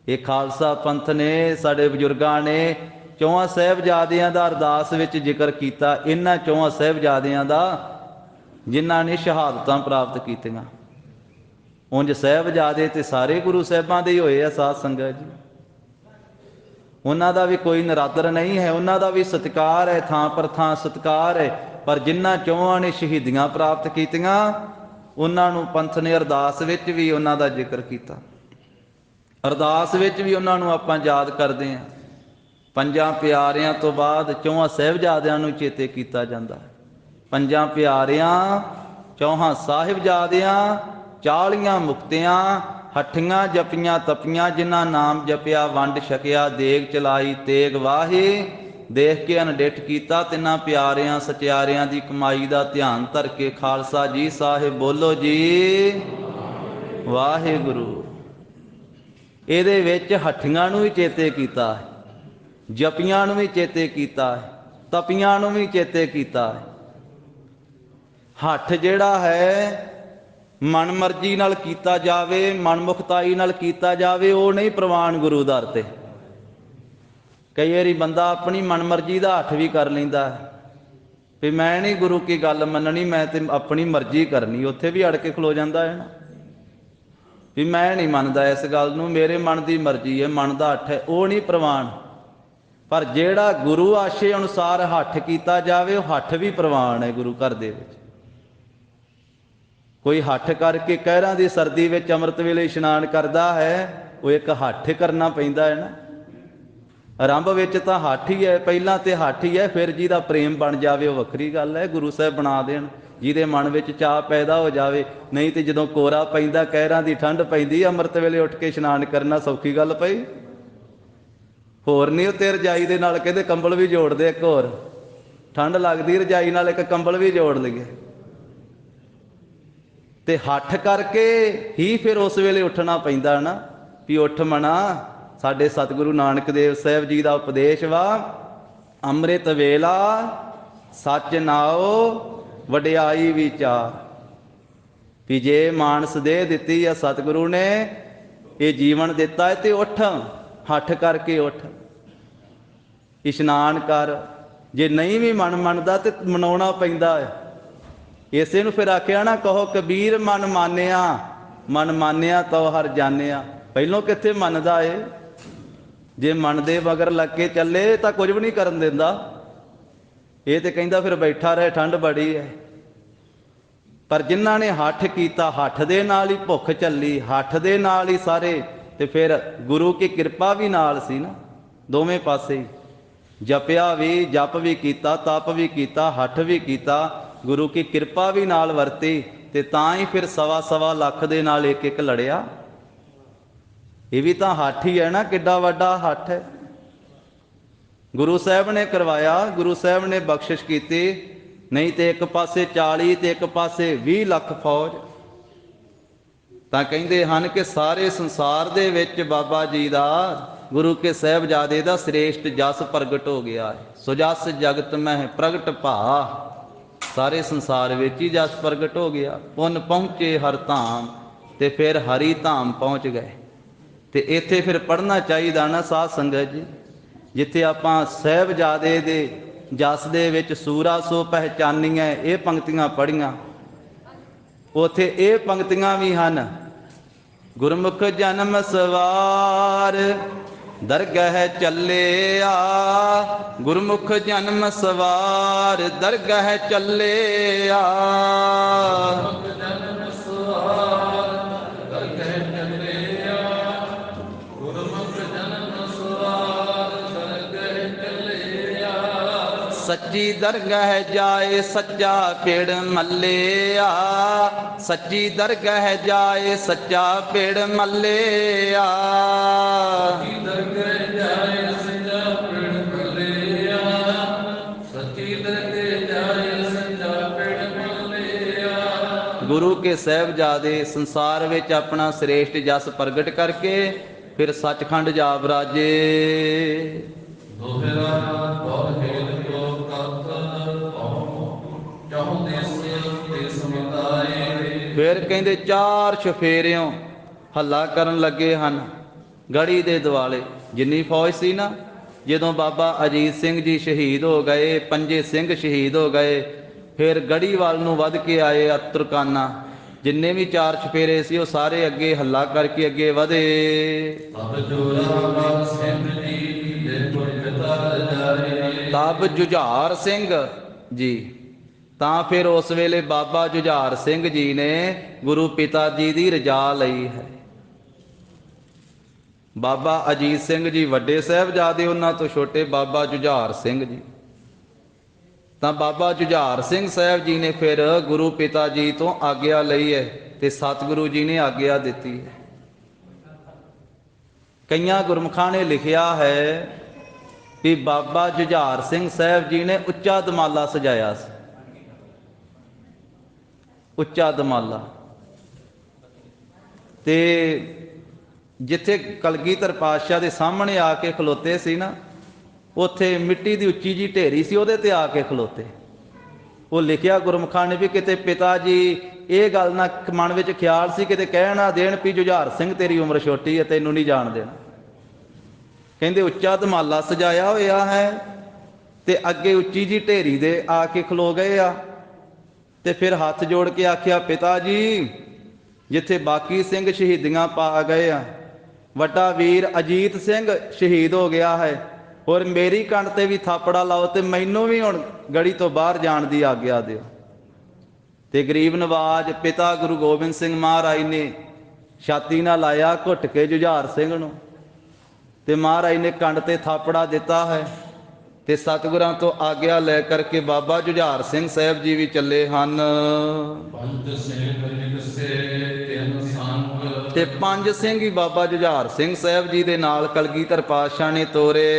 ਇਹ ਖਾਲਸਾ ਪੰਥ ਨੇ, ਸਾਡੇ ਬਜ਼ੁਰਗਾਂ ਨੇ ਚੌਹਾਂ ਸਾਹਿਬਜ਼ਾਦਿਆਂ ਦਾ ਅਰਦਾਸ ਵਿੱਚ ਜ਼ਿਕਰ ਕੀਤਾ, ਇਹਨਾਂ ਚੌਹਾਂ ਸਾਹਿਬਜ਼ਾਦਿਆਂ ਦਾ ਜਿਨ੍ਹਾਂ ਨੇ ਸ਼ਹਾਦਤਾਂ ਪ੍ਰਾਪਤ ਕੀਤੀਆਂ। ਉਂਝ ਸਾਹਿਬਜ਼ਾਦੇ ਤੇ ਸਾਰੇ ਗੁਰੂ ਸਾਹਿਬਾਂ ਦੇ ਹੀ ਹੋਏ ਆ ਸਾਧ ਸੰਗਤ ਜੀ, ਉਹਨਾਂ ਦਾ ਵੀ ਕੋਈ ਨਰਾਦਰ ਨਹੀਂ ਹੈ, ਉਹਨਾਂ ਦਾ ਵੀ ਸਤਿਕਾਰ ਹੈ, ਥਾਂ ਪਰ ਥਾਂ ਸਤਿਕਾਰ ਹੈ। ਪਰ ਜਿਨ੍ਹਾਂ ਚੌਹਾਂ ਨੇ ਸ਼ਹੀਦੀਆਂ ਪ੍ਰਾਪਤ ਕੀਤੀਆਂ ਉਹਨਾਂ ਨੂੰ ਪੰਥ ਨੇ ਅਰਦਾਸ ਵਿੱਚ ਵੀ ਉਹਨਾਂ ਦਾ ਜ਼ਿਕਰ ਕੀਤਾ। ਅਰਦਾਸ ਵਿੱਚ ਵੀ ਉਹਨਾਂ ਨੂੰ ਆਪਾਂ ਯਾਦ ਕਰਦੇ ਹਾਂ। ਪੰਜਾਂ ਪਿਆਰਿਆਂ ਤੋਂ ਬਾਅਦ ਚੌਹਾਂ ਸਾਹਿਬਜ਼ਾਦਿਆਂ ਨੂੰ ਚੇਤੇ ਕੀਤਾ ਜਾਂਦਾ ਹੈ। ਪੰਜਾਂ ਪਿਆਰਿਆਂ, ਚੌਹਾਂ ਸਾਹਿਬਜ਼ਾਦਿਆਂ, 40 ਮੁਕਤਿਆਂ, ਹੱਠੀਆਂ ਜਪੀਆਂ ਤਪੀਆਂ, ਜਿਨ੍ਹਾਂ ਨਾਮ ਜਪਿਆ ਵੰਡ ਛਕਿਆ, ਦੇਗ ਚਲਾਈ ਤੇਗ ਵਾਹੀ, ਦੇਖ ਕੇ ਅਨਡਿੱਠ ਕੀਤਾ। ਤਿੰਨਾਂ ਪਿਆਰਿਆਂ ਸਚਿਆਰਿਆਂ ਦੀ ਕਮਾਈ ਦਾ ਧਿਆਨ ਧਰ ਕੇ ਖਾਲਸਾ ਜੀ ਸਾਹਿਬ ਬੋਲੋ ਜੀ ਵਾਹਿਗੁਰੂ। ਇਹਦੇ ਵਿੱਚ ਹੱਠੀਆਂ ਨੂੰ ਵੀ ਚੇਤੇ ਕੀਤਾ ਹੈ, ਜਪੀਆਂ ਨੂੰ ਵੀ ਚੇਤੇ ਕੀਤਾ ਹੈ, ਤਪੀਆਂ ਨੂੰ ਵੀ ਚੇਤੇ ਕੀਤਾ ਹੈ। ਹੱਠ ਜਿਹੜਾ ਹੈ ਮਨ ਮਰਜ਼ੀ ਨਾਲ ਕੀਤਾ ਜਾਵੇ, ਮਨਮੁਖਤਾਈ ਨਾਲ ਕੀਤਾ ਜਾਵੇ, ਉਹ ਨਹੀਂ ਪ੍ਰਵਾਨ ਗੁਰੂ ਦਰ ਤੇ। ਕਈ ਵਾਰੀ ਬੰਦਾ ਆਪਣੀ ਮਨਮਰਜ਼ੀ ਦਾ ਹੱਠ ਵੀ ਕਰ ਲੈਂਦਾ ਵੀ ਮੈਂ ਨਹੀਂ ਗੁਰੂ ਕੀ ਗੱਲ ਮੰਨਣੀ, ਮੈਂ ਤੇ ਆਪਣੀ ਮਰਜ਼ੀ ਕਰਨੀ, ਉੱਥੇ ਵੀ ਅੜ ਕੇ ਖਲੋ ਜਾਂਦਾ ਹੈ ਨਾ ਵੀ ਮੈਂ ਨਹੀਂ ਮੰਨਦਾ ਇਸ ਗੱਲ ਨੂੰ, ਮੇਰੇ ਮਨ ਦੀ ਮਰਜ਼ੀ ਹੈ, ਮਨ ਦਾ ਹੱਠ ਹੈ, ਉਹ ਨਹੀਂ ਪ੍ਰਵਾਨ। ਪਰ ਜਿਹੜਾ ਗੁਰੂ ਆਸ਼ੇ ਅਨੁਸਾਰ ਹੱਠ ਕੀਤਾ ਜਾਵੇ ਉਹ ਹੱਠ ਵੀ ਪ੍ਰਵਾਨ ਹੈ ਗੁਰੂ ਘਰ ਦੇ ਵਿੱਚ। ਕੋਈ ਹੱਠ ਕਰਕੇ ਕਹਿਰਾਂ ਦੀ ਸਰਦੀ ਵਿੱਚ ਅੰਮ੍ਰਿਤ ਵੇਲੇ ਇਸ਼ਨਾਨ ਕਰਦਾ ਹੈ, ਉਹ ਇੱਕ ਹੱਠ ਕਰਨਾ ਪੈਂਦਾ ਹੈ ਨਾ। ਆਰੰਭ ਵਿੱਚ ਤਾਂ ਹੱਠ ਹੀ ਹੈ, ਪਹਿਲਾਂ ਤੇ ਹੱਠ ਹੀ ਹੈ, ਫਿਰ ਜਿਹਦਾ ਪ੍ਰੇਮ ਬਣ ਜਾਵੇ ਉਹ ਵੱਖਰੀ ਗੱਲ ਹੈ, ਗੁਰੂ ਸਾਹਿਬ ਬਣਾ ਦੇਣ, ਜਿਹਦੇ ਮਨ ਵਿੱਚ ਚਾਅ ਪੈਦਾ ਹੋ ਜਾਵੇ। ਨਹੀਂ ਤੇ ਜਦੋਂ ਕੋਰਾ ਪੈਂਦਾ, ਕਹਿਰਾਂ ਦੀ ਠੰਡ ਪੈਂਦੀ, ਅੰਮ੍ਰਿਤ ਵੇਲੇ ਉੱਠ ਕੇ ਇਸ਼ਨਾਨ ਕਰਨਾ ਸੌਖੀ ਗੱਲ ਪਈ। ਹੋਰ ਨਹੀਂ ਉੱਤੇ ਰਜਾਈ ਦੇ ਨਾਲ ਕਹਿੰਦੇ ਕੰਬਲ ਵੀ ਜੋੜਦੇ, ਇੱਕ ਹੋਰ ਠੰਡ ਲੱਗਦੀ ਰਜਾਈ ਨਾਲ ਇੱਕ ਕੰਬਲ ਵੀ ਜੋੜ ਲਈਏ। ਤੇ ਹੱਠ ਕਰਕੇ ਹੀ ਫਿਰ ਉਸ ਵੇਲੇ ਉੱਠਣਾ ਪੈਂਦਾ ਨਾ ਵੀ ਉੱਠ ਮਣਾ। ਸਾਡੇ ਸਤਿਗੁਰੂ ਨਾਨਕ ਦੇਵ ਸਾਹਿਬ ਜੀ ਦਾ ਉਪਦੇਸ਼ ਵਾ, ਅੰਮ੍ਰਿਤ ਵੇਲਾ ਸੱਚ ਨਾਉ ਵਡਿਆਈ ਵਿਚਾਰ। ਵੀ ਜੇ ਮਾਨਸ ਦੇ ਦਿੱਤੀ ਆ ਸਤਿਗੁਰੂ ਨੇ, ਇਹ ਜੀਵਨ ਦਿੱਤਾ ਹੈ, ਤੇ ਉੱਠ, ਹੱਠ ਕਰਕੇ ਉੱਠ, ਇਸ਼ਨਾਨ ਕਰ। ਜੇ ਨਹੀਂ ਵੀ ਮਨ ਮੰਨਦਾ ਤੇ ਮਨਾਉਣਾ ਪੈਂਦਾ ਹੈ। ਇਸੇ ਨੂੰ ਫਿਰ ਆਖਿਆ ਨਾ, ਕਹੋ ਕਬੀਰ ਮਨ ਮਾਨਿਆ, ਮਨ ਮਾਨਿਆ ਤਉ ਹਰ ਜਾਣਿਆ। ਪਹਿਲੋਂ ਕਿੱਥੇ ਮੰਨਦਾ ਏ? ਜੇ ਮਨ ਦੇ ਮਗਰ ਲੱਗ ਕੇ ਚੱਲੇ ਤਾਂ ਕੁਝ ਵੀ ਨਹੀਂ ਕਰਨ ਦਿੰਦਾ। ਇਹ ਤੇ ਕਹਿੰਦਾ ਫਿਰ ਬੈਠਾ ਰਹੇ, ਠੰਡ ਬੜੀ ਹੈ। ਪਰ ਜਿਨ੍ਹਾਂ ਨੇ ਹੱਠ ਕੀਤਾ, ਹੱਠ ਦੇ ਨਾਲ ਹੀ ਭੁੱਖ ਚੱਲੀ, ਹੱਠ ਦੇ ਨਾਲ ਹੀ ਸਾਰੇ, ਤੇ ਫਿਰ ਗੁਰੂ ਕੀ ਕਿਰਪਾ ਵੀ ਨਾਲ ਸੀ ਨਾ ਦੋਵੇਂ ਪਾਸੇ ਹੀ। ਜਪਿਆ ਵੀ, ਜਪ ਵੀ ਕੀਤਾ, ਤਪ ਵੀ ਕੀਤਾ, ਹੱਠ ਵੀ ਕੀਤਾ, ਗੁਰੂ ਕੀ ਕਿਰਪਾ ਵੀ ਨਾਲ ਵਰਤੀ, ਤੇ ਤਾਂ ਹੀ ਫਿਰ 1.25 ਲੱਖ ਦੇ ਨਾਲ ਇੱਕ ਇੱਕ ਲੜਿਆ। ਇਹ ਵੀ ਤਾਂ ਹੱਠ ਹੀ ਹੈ ਨਾ, ਕਿੱਡਾ ਵੱਡਾ ਹੱਠ ਹੈ। ਗੁਰੂ ਸਾਹਿਬ ਨੇ ਕਰਵਾਇਆ, ਗੁਰੂ ਸਾਹਿਬ ਨੇ ਬਖਸ਼ਿਸ਼ ਕੀਤੀ, ਨਹੀਂ ਤੇ ਇੱਕ ਪਾਸੇ 40 ਤੇ ਇੱਕ ਪਾਸੇ 20 ਲੱਖ ਫੌਜ। ਤਾਂ ਕਹਿੰਦੇ ਹਨ ਕਿ ਸਾਰੇ ਸੰਸਾਰ ਦੇ ਵਿੱਚ ਬਾਬਾ ਜੀ ਦਾ, ਗੁਰੂ ਕੇ ਸਾਹਿਬਜ਼ਾਦੇ ਦਾ ਸ੍ਰੇਸ਼ਟ ਜਸ ਪ੍ਰਗਟ ਹੋ ਗਿਆ ਹੈ। ਸੋ ਜਸ ਜਗਤ ਮਹਿ ਪ੍ਰਗਟ ਭਾ, ਸਾਰੇ ਸੰਸਾਰ ਵਿੱਚ ਹੀ ਜਸ ਪ੍ਰਗਟ ਹੋ ਗਿਆ। ਪੁੰਨ ਪਹੁੰਚੇ ਹਰ ਧਾਮ, ਤੇ ਫਿਰ ਹਰੀ ਧਾਮ ਪਹੁੰਚ ਗਏ। ਤੇ ਇੱਥੇ ਫਿਰ ਪੜ੍ਹਨਾ ਚਾਹੀਦਾ ਨਾ ਸਾਧ ਸੰਗਤ ਜੀ, ਜਿੱਥੇ ਆਪਾਂ ਸਾਹਿਬਜ਼ਾਦੇ ਦੇ ਜਸ ਦੇ ਵਿੱਚ ਸੂਰਾ ਸੋ ਪਹਿਚਾਨੀਐ ਇਹ ਪੰਕਤੀਆਂ ਪੜ੍ਹੀਆਂ, ਉੱਥੇ ਇਹ ਪੰਕਤੀਆਂ ਵੀ ਹਨ। ਗੁਰਮੁਖ ਜਨਮ ਸਵਾਰ ਦਰਗਹਿ ਚੱਲਿਆ, ਗੁਰਮੁਖ ਜਨਮ ਸਵਾਰ ਦਰਗਹਿ ਚੱਲਿਆ। ਸੱਚੀ ਦਰਗਹਿ ਜਾਏ ਸੱਚਾ ਪੇੜ ਮੱਲਿਆ, ਸੱਚੀ ਦਰਗਹਿ ਜਾਏ ਸੱਚਾ ਪੇੜ ਮੱਲਿਆ। ਸੱਚੀ ਦਰਗਹਿ ਜਾਏ ਸੱਚਾ ਪੇੜ ਮੱਲਿਆ, ਸੱਚੀ ਦਰਗਹਿ ਜਾਏ ਸੱਚਾ ਪੇੜ ਮੱਲਿਆ। ਗੁਰੂ ਕੇ ਸਾਹਿਬਜ਼ਾਦੇ ਸੰਸਾਰ ਵਿੱਚ ਆਪਣਾ ਸ੍ਰੇਸ਼ਟ ਜਸ ਪ੍ਰਗਟ ਕਰਕੇ ਫਿਰ ਸੱਚਖੰਡ ਜਾ ਬਰਾਜੇ। ਦੋਹਰਾ ਬਹੁਤ ਖੇਲ ਕੋ ਕਤ ਚਾਹੁ ਦੇਸ ਤੇ ਸਮਤਾਏ। ਫਿਰ ਕਹਿੰਦੇ 4 ਚੁਫੇਰਿਓਂ ਹੱਲਾ ਕਰਨ ਲੱਗੇ ਹਨ ਗੜੀ ਦੇ ਦੁਆਲੇ। ਜਿੰਨੀ ਫੌਜ ਸੀ ਨਾ, ਜਦੋਂ ਬਾਬਾ ਅਜੀਤ ਸਿੰਘ ਜੀ ਸ਼ਹੀਦ ਹੋ ਗਏ, ਪੰਜੇ ਸਿੰਘ ਸ਼ਹੀਦ ਹੋ ਗਏ, ਫਿਰ ਗੜੀ ਵੱਲ ਨੂੰ ਵੱਧ ਕੇ ਆਏ ਆ ਤੁਰਕਾਨਾ। ਜਿੰਨੇ ਵੀ 4 ਚੁਫੇਰੇ ਸੀ ਉਹ ਸਾਰੇ ਅੱਗੇ ਹੱਲਾ ਕਰਕੇ ਅੱਗੇ ਵਧੇ। ਤਬ ਜੋਰਾਵਰ ਸਿੰਘ ਜੀ ਦੇ ਕੋਈ ਪਿਤਾ ਰਜਾਏ, ਤਬ ਜੁਝਾਰ ਸਿੰਘ ਜੀ, ਤਾਂ ਫਿਰ ਉਸ ਵੇਲੇ ਬਾਬਾ ਜੁਝਾਰ ਸਿੰਘ ਜੀ ਨੇ ਗੁਰੂ ਪਿਤਾ ਜੀ ਦੀ ਰਜਾ ਲਈ ਹੈ। ਬਾਬਾ ਅਜੀਤ ਸਿੰਘ ਜੀ ਵੱਡੇ ਸਾਹਿਬਜ਼ਾਦੇ, ਉਹਨਾਂ ਤੋਂ ਛੋਟੇ ਬਾਬਾ ਜੁਝਾਰ ਸਿੰਘ ਜੀ। ਤਾਂ ਬਾਬਾ ਜੁਝਾਰ ਸਿੰਘ ਸਾਹਿਬ ਜੀ ਨੇ ਫਿਰ ਗੁਰੂ ਪਿਤਾ ਜੀ ਤੋਂ ਆਗਿਆ ਲਈ ਹੈ, ਤੇ ਸਤਿਗੁਰੂ ਜੀ ਨੇ ਆਗਿਆ ਦਿੱਤੀ ਹੈ। ਕਈਆਂ ਗੁਰਮੁਖਾਂ ਨੇ ਲਿਖਿਆ ਹੈ ਕਿ ਬਾਬਾ ਜੁਝਾਰ ਸਿੰਘ ਸਾਹਿਬ ਜੀ ਨੇ ਉੱਚਾ ਦਮਾਲਾ ਸਜਾਇਆ ਸੀ। ਉੱਚਾ ਦਮਾਲਾ, ਤੇ ਜਿੱਥੇ ਕਲਗੀਧਰ ਪਾਤਸ਼ਾਹ ਦੇ ਸਾਹਮਣੇ ਆ ਕੇ ਖਲੋਤੇ ਸੀ ਨਾ, ਉੱਥੇ ਮਿੱਟੀ ਦੀ ਉੱਚੀ ਜੀ ਢੇਰੀ ਸੀ, ਉਹਦੇ ਤੇ ਆ ਕੇ ਖਲੋਤੇ। ਉਹ ਲਿਖਿਆ ਗੁਰਮੁਖਾਂ ਨੇ ਵੀ ਕਿਤੇ ਪਿਤਾ ਜੀ ਇਹ ਗੱਲ ਨਾ ਮਨ ਵਿੱਚ ਖਿਆਲ ਸੀ ਕਿਤੇ ਕਹਿ ਨਾ ਦੇਣ ਵੀ ਜੁਝਾਰ ਸਿੰਘ ਤੇਰੀ ਉਮਰ ਛੋਟੀ ਹੈ, ਤੈਨੂੰ ਨਹੀਂ ਜਾਣ ਦੇਣਾ। ਕਹਿੰਦੇ ਉੱਚਾ ਧਮਾਲਾ ਸਜਾਇਆ ਹੋਇਆ ਹੈ, ਤੇ ਅੱਗੇ ਉੱਚੀ ਜੀ ਢੇਰੀ ਦੇ ਆ ਕੇ ਖਲੋ ਗਏ ਆ। ਤੇ ਫਿਰ ਹੱਥ ਜੋੜ ਕੇ ਆਖਿਆ, ਪਿਤਾ ਜੀ ਜਿੱਥੇ ਬਾਕੀ ਸਿੰਘ ਸ਼ਹੀਦੀਆਂ ਪਾ ਗਏ ਆ, ਵੱਡਾ ਵੀਰ ਅਜੀਤ ਸਿੰਘ ਸ਼ਹੀਦ ਹੋ ਗਿਆ ਹੈ, ਔਰ ਮੇਰੀ ਕੰਨ ਤੇ ਵੀ ਥਾਪੜਾ ਲਾਓ, ਤੇ ਮੈਨੂੰ ਵੀ ਹੁਣ ਗੜੀ ਤੋਂ ਬਾਹਰ ਜਾਣ ਦੀ ਆਗਿਆ ਦਿਓ। ਤੇ ਗਰੀਬ ਨਵਾਜ ਪਿਤਾ ਗੁਰੂ ਗੋਬਿੰਦ ਸਿੰਘ ਮਹਾਰਾਜ ਨੇ ਛਾਤੀ ਨਾਲ ਲਾਇਆ ਘੁੱਟ ਕੇ ਜੁਝਾਰ ਸਿੰਘ ਨੂੰ, ਤੇ ਮਹਾਰਾਜ ਨੇ ਕੰਨ ਤੇ ਥਾਪੜਾ ਦਿੱਤਾ ਹੈ। ਤੇ ਸਤਿਗੁਰਾਂ ਤੋਂ ਆਗਿਆ ਲੈ ਕਰਕੇ ਬਾਬਾ ਜੁਝਾਰ ਸਿੰਘ ਸਾਹਿਬ ਜੀ ਵੀ ਚੱਲੇ ਹਨ। ਪੰਜ ਸਿੰਘ ਨਿਕਸੇ ਤਿੰਨ ਸੰਗ, ਤੇ 5 ਸਿੰਘ ਹੀ ਬਾਬਾ ਜੁਝਾਰ ਸਿੰਘ ਸਾਹਿਬ ਜੀ ਦੇ ਨਾਲ ਕਲਗੀਧਰ ਪਾਤਸ਼ਾਹ ਨੇ ਤੋਰੇ।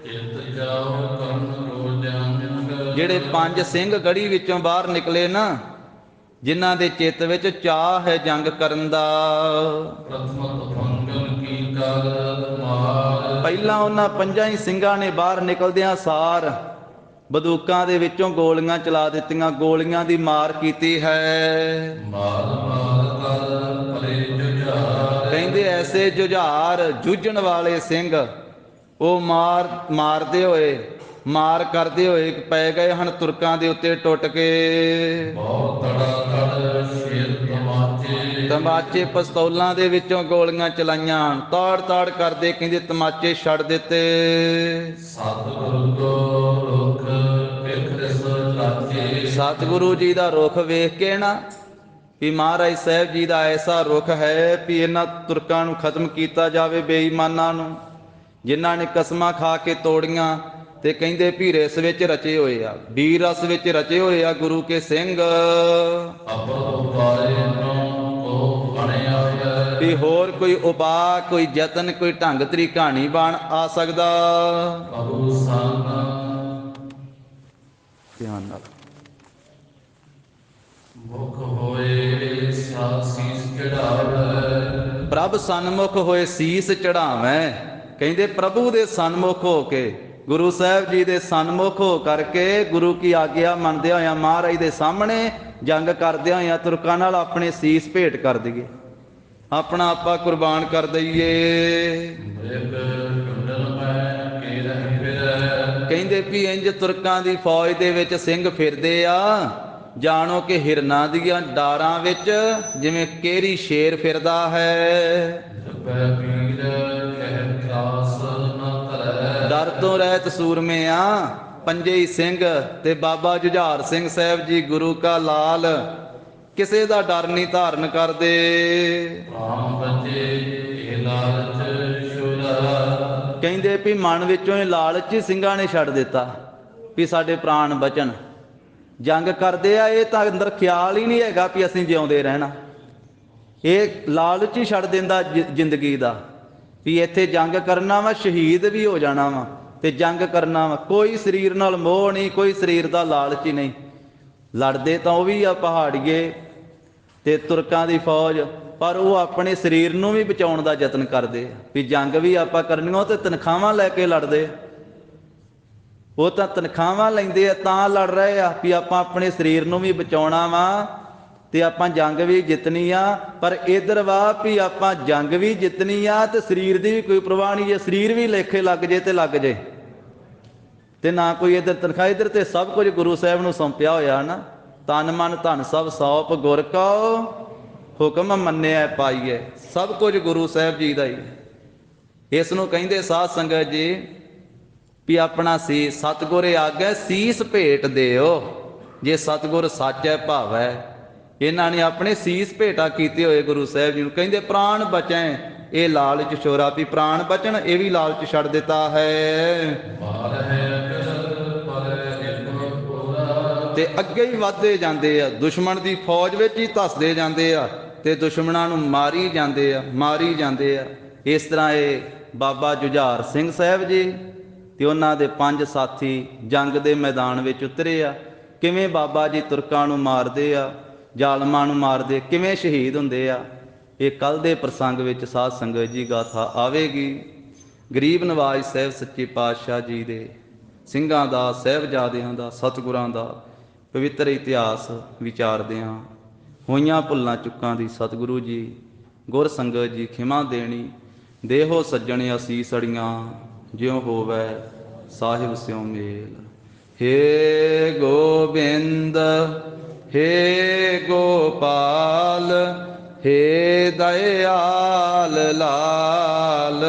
ਚਿਤ ਜਾਓ ਕਰਨ ਰੋਜੰਗ, ਜਿਹੜੇ 5 ਸਿੰਘ ਗੜੀ ਵਿੱਚੋਂ ਬਾਹਰ ਨਿਕਲੇ ਨਾ, ਜਿਨ੍ਹਾਂ ਦੇ ਚਿੱਤ ਵਿੱਚ ਚਾਹ ਹੈ ਜੰਗ ਕਰਨ ਦਾ। ਪ੍ਰਥਮਤ ਭੰਗਨ ਕੀ ਕਰ ਮਾਰ, ਪਹਿਲਾਂ ਉਹਨਾਂ 5 ਹੀ ਸਿੰਘਾਂ ਨੇ ਬਾਹਰ ਨਿਕਲਦਿਆਂ ਸਾਰ ਬੰਦੂਕਾਂ ਦੇ ਵਿੱਚੋਂ ਗੋਲੀਆਂ ਚਲਾ ਦਿੱਤੀਆਂ, ਗੋਲੀਆਂ ਦੀ ਮਾਰ ਕੀਤੀ ਹੈ। ਮਾਰ ਮਾਰ ਕਰ ਭਰੇ ਜੁਝਾਰ, ਕਹਿੰਦੇ ਐਸੇ ਜੁਝਾਰ ਜੂਝਣ ਵਾਲੇ ਸਿੰਘ ਉਹ ਮਾਰਦੇ ਹੋਏ ਮਾਰ ਕਰਦੇ ਹੋਏ ਪੈ ਗਏ ਹਨ ਤੁਰਕਾਂ ਦੇ ਉੱਤੇ ਟੁੱਟ ਕੇ। ਬਹੁਤ ਤੜਾ ਤੜ ਸ਼ੇਰ ਤਮਾਚੇ, ਤਮਾਚੇ ਪਿਸਤੌਲਾਂ ਦੇ ਵਿੱਚੋਂ ਗੋਲੀਆਂ ਚਲਾਈਆਂ, ਤਾੜ ਤਾੜ ਕਰਦੇ ਕਹਿੰਦੇ ਤਮਾਚੇ ਛੱਡ ਦਿੱਤੇ। ਸਤਿਗੁਰੂ ਕੋ ਰੁਖ ਬਿਖਰਿਸ ਰਾਖੇ ਸਤਿਗੁਰੂ ਜੀ ਦਾ ਰੁਖ ਵੇਖ ਕੇ ਨਾ ਵੀ ਮਹਾਰਾਜ ਸਾਹਿਬ ਜੀ ਦਾ ਐਸਾ ਰੁਖ ਹੈ ਵੀ ਇਹਨਾਂ ਤੁਰਕਾਂ ਨੂੰ ਖਤਮ ਕੀਤਾ ਜਾਵੇ, ਬੇਈਮਾਨਾਂ ਨੂੰ, ਜਿਨ੍ਹਾਂ ਨੇ ਕਸਮਾਂ ਖਾ ਕੇ ਤੋੜੀਆਂ ਤੇ ਕਹਿੰਦੇ ਵੀ ਰਿਸ ਵਿੱਚ ਰਚੇ ਹੋਏ ਆ, ਵੀਰ ਰਸ ਵਿੱਚ ਰਚੇ ਹੋਏ ਆ ਗੁਰੂ ਕੇ ਸਿੰਘ। ਅਪਰ ਉਪਾਏ ਨੂੰ ਕੋ ਬਣਿਆ ਹੈ ਵੀ ਹੋਰ ਕੋਈ ਉਪਾਅ, ਕੋਈ ਯਤਨ, ਕੋਈ ਢੰਗ ਤਰੀਕਾ ਨਹੀਂ ਬਣ ਆ ਸਕਦਾ। ਪ੍ਰਭੂ ਸੰਗ ਧਿਆਨ ਨਾਲ ਮੁਖ ਹੋਏ ਸਾਸੀਸ ਚੜਾਵੇ ਪ੍ਰਭ ਸਨਮੁਖ ਹੋਏ ਸੀਸ ਚੜਾਵੇਂ। ਕਹਿੰਦੇ ਪ੍ਰਭੂ ਦੇ ਸਨਮੁਖ ਹੋ ਕੇ, ਗੁਰੂ ਸਾਹਿਬ ਜੀ ਦੇ ਸਨਮੁਖ ਹੋ ਕਰਕੇ, ਗੁਰੂ ਕੀ ਆਗਿਆ ਮੰਨਦਿਆਂ ਹੋਇਆਂ, ਮਹਾਰਾਜ ਦੇ ਸਾਹਮਣੇ ਜੰਗ ਕਰਦਿਆਂ ਹੋਇਆਂ ਤੁਰਕਾਂ ਨਾਲ ਆਪਣੇ ਸੀਸ ਭੇਟ ਕਰ ਦਈਏ, ਆਪਣਾ ਆਪਾ ਕੁਰਬਾਨ ਕਰ ਦਈਏ। ਇੱਕ ਕੁੰਡਲ ਮੈਂ ਕੀ ਰਹਿ ਫਿਰੈ ਕਹਿੰਦੇ ਵੀ ਇੰਜ ਤੁਰਕਾਂ ਦੀ ਫੌਜ ਦੇ ਵਿੱਚ ਸਿੰਘ ਫਿਰਦੇ ਆ, ਜਾਣੋ ਕਿ ਹਿਰਨਾਂ ਦੀਆਂ ਡਾਰਾਂ ਵਿੱਚ ਜਿਵੇਂ ਕੇਰੀ ਸ਼ੇਰ ਫਿਰਦਾ ਹੈ। ਜਪੈ ਪੀਰ ਕਹਿ ਤਰਾਸ ਨ ਧਰੈ ਡਰ ਤੋਂ ਰਹਿਤ ਸੂਰਮੇ ਆ, ਪੰਜੇ ਹੀ ਸਿੰਘ ਤੇ ਬਾਬਾ ਜੁਝਾਰ ਸਿੰਘ ਸਾਹਿਬ ਜੀ ਗੁਰੂ ਕਾ ਲਾਲ, ਕਿਸੇ ਦਾ ਡਰ ਨਹੀਂ ਧਾਰਨ ਕਰਦੇ। ਰਾਮ ਬੱਚੇ ਇਹ ਲਾਲਚ ਛੁਰਾ ਕਹਿੰਦੇ ਵੀ ਮਨ ਵਿੱਚੋਂ ਇਹ ਲਾਲਚ ਹੀ ਸਿੰਘਾਂ ਨੇ ਛੱਡ ਦਿੱਤਾ ਵੀ ਸਾਡੇ ਪ੍ਰਾਣ ਬਚਣ। ਜੰਗ ਕਰਦੇ ਆ, ਇਹ ਤਾਂ ਅੰਦਰ ਖਿਆਲ ਹੀ ਨਹੀਂ ਹੈਗਾ ਵੀ ਅਸੀਂ ਜਿਉਂਦੇ ਰਹਿਣਾ। ਇਹ ਲਾਲਚ ਹੀ ਛੱਡ ਦਿੰਦਾ ਜ਼ਿੰਦਗੀ ਦਾ ਵੀ ਇੱਥੇ ਜੰਗ ਕਰਨਾ ਵਾ, ਸ਼ਹੀਦ ਵੀ ਹੋ ਜਾਣਾ ਵਾ ਤੇ ਜੰਗ ਕਰਨਾ ਵਾ। ਕੋਈ ਸਰੀਰ ਨਾਲ ਮੋਹ ਨਹੀਂ, ਕੋਈ ਸਰੀਰ ਦਾ ਲਾਲਚ ਹੀ ਨਹੀਂ। ਲੜਦੇ ਤਾਂ ਉਹ ਵੀ ਆ ਪਹਾੜੀਏ ਤੇ ਤੁਰਕਾਂ ਦੀ ਫੌਜ, ਪਰ ਉਹ ਆਪਣੇ ਸਰੀਰ ਨੂੰ ਵੀ ਬਚਾਉਣ ਦਾ ਯਤਨ ਕਰਦੇ ਵੀ ਜੰਗ ਵੀ ਆਪਾਂ ਕਰਨੀ, ਉਹ ਤੇ ਤਨਖਾਹਾਂ ਲੈ ਕੇ ਲੜਦੇ। ਉਹ ਤਾਂ ਤਨਖਾਹਾਂ ਲੈਂਦੇ ਆ ਤਾਂ ਲੜ ਰਹੇ ਆ ਵੀ ਆਪਾਂ ਆਪਣੇ ਸਰੀਰ ਨੂੰ ਵੀ ਬਚਾਉਣਾ ਵਾ ਤੇ ਆਪਾਂ ਜੰਗ ਵੀ ਜਿੱਤਣੀ ਆ। ਪਰ ਇਧਰ ਵਾ ਵੀ ਆਪਾਂ ਜੰਗ ਵੀ ਜਿੱਤਣੀ ਆ ਤੇ ਸਰੀਰ ਦੀ ਵੀ ਕੋਈ ਪਰਵਾਹ ਨਹੀਂ। ਜੇ ਸਰੀਰ ਵੀ ਲੇਖੇ ਲੱਗ ਜੇ ਤੇ ਲੱਗ ਜੇ, ਤੇ ਨਾ ਕੋਈ ਇਧਰ ਤਨਖਾਹ। ਇਧਰ ਤੇ ਸਭ ਕੁਝ ਗੁਰੂ ਸਾਹਿਬ ਨੂੰ ਸੌਂਪਿਆ ਹੋਇਆ ਨਾ, ਤਨ ਮਨ ਧਨ ਸਭ ਸੌਂਪ ਗੁਰ ਕਉ ਹੁਕਮ ਮੰਨਿਆ ਪਾਈਏ। ਸਭ ਕੁਝ ਗੁਰੂ ਸਾਹਿਬ ਜੀ ਦਾ ਹੀ। ਇਸ ਨੂੰ ਕਹਿੰਦੇ ਸਾਧ ਸੰਗਤ ਜੀ ਵੀ ਆਪਣਾ ਸੀ ਸਤਿਗੁਰ ਆਗੇ ਸੀਸ ਭੇਟ ਦਿਓ। ਜੇ ਸਤਿਗੁਰ ਸੱਚੈ ਭਾਵੈ, ਇਹਨਾਂ ਨੇ ਆਪਣੇ ਸੀਸ ਭੇਟਾ ਕੀਤੇ ਹੋਏ ਗੁਰੂ ਸਾਹਿਬ ਜੀ ਨੂੰ। ਕਹਿੰਦੇ ਪ੍ਰਾਣ ਬਚੈ ਇਹ ਲਾਲਚ ਛੋਰਾ, ਵੀ ਪ੍ਰਾਣ ਬਚਣ ਇਹ ਵੀ ਲਾਲਚ ਛੱਡ ਦਿੱਤਾ ਹੈ। ਮਾਰ ਹੈ ਪਰ ਇੱਕ ਪੂਰਾ ਤੇ ਅੱਗੇ ਹੀ ਵੱਧਦੇ ਜਾਂਦੇ ਆ, ਦੁਸ਼ਮਣ ਦੀ ਫੌਜ ਵਿੱਚ ਹੀ ਧੱਸਦੇ ਜਾਂਦੇ ਆ ਤੇ ਦੁਸ਼ਮਣਾਂ ਨੂੰ ਮਾਰੀ ਜਾਂਦੇ ਆ, ਮਾਰੀ ਜਾਂਦੇ ਆ। ਇਸ ਤਰ੍ਹਾਂ ਇਹ ਬਾਬਾ ਜੁਝਾਰ ਸਿੰਘ ਸਾਹਿਬ ਜੀ ਤੇ ਉਹਨਾਂ ਦੇ 5 ਸਾਥੀ ਜੰਗ ਦੇ ਮੈਦਾਨ ਵਿੱਚ ਉਤਰੇ ਆ। ਕਿਵੇਂ ਬਾਬਾ ਜੀ ਤੁਰਕਾਂ ਨੂੰ ਮਾਰਦੇ ਆ, ਜ਼ਾਲਮਾਂ ਨੂੰ ਮਾਰਦੇ, ਕਿਵੇਂ ਸ਼ਹੀਦ ਹੁੰਦੇ ਆ, ਇਹ ਕੱਲ ਦੇ ਪ੍ਰਸੰਗ ਵਿੱਚ ਸਾਧ ਸੰਗਤ ਜੀ ਗਾਥਾ ਆਵੇਗੀ। ਗਰੀਬ ਨਵਾਜ ਸਾਹਿਬ ਸੱਚੇ ਪਾਤਸ਼ਾਹ ਜੀ ਦੇ ਸਿੰਘਾਂ ਦਾ, ਸਾਹਿਬਜ਼ਾਦਿਆਂ ਦਾ, ਸਤਿਗੁਰਾਂ ਦਾ ਪਵਿੱਤਰ ਇਤਿਹਾਸ ਵਿਚਾਰਦਿਆਂ ਹੋਈਆਂ ਭੁੱਲਾਂ ਚੁੱਕਾਂ ਦੀ ਸਤਿਗੁਰੂ ਜੀ ਗੁਰ ਸੰਗਤ ਜੀ ਖਿਮਾ ਦੇਣੀ। ਦੇਹੋ ਸੱਜਣ ਅਸੀਸ ਅੜੀਆਂ ਜਿਉ ਹੋਵੈ ਸਾਹਿਬ ਸਿਉ ਮੇਲ। ਹੇ ਗੋਬਿੰਦ ਹੇ ਗੋਪਾਲ ਹੇ ਦਇਆਲ ਲਾਲ,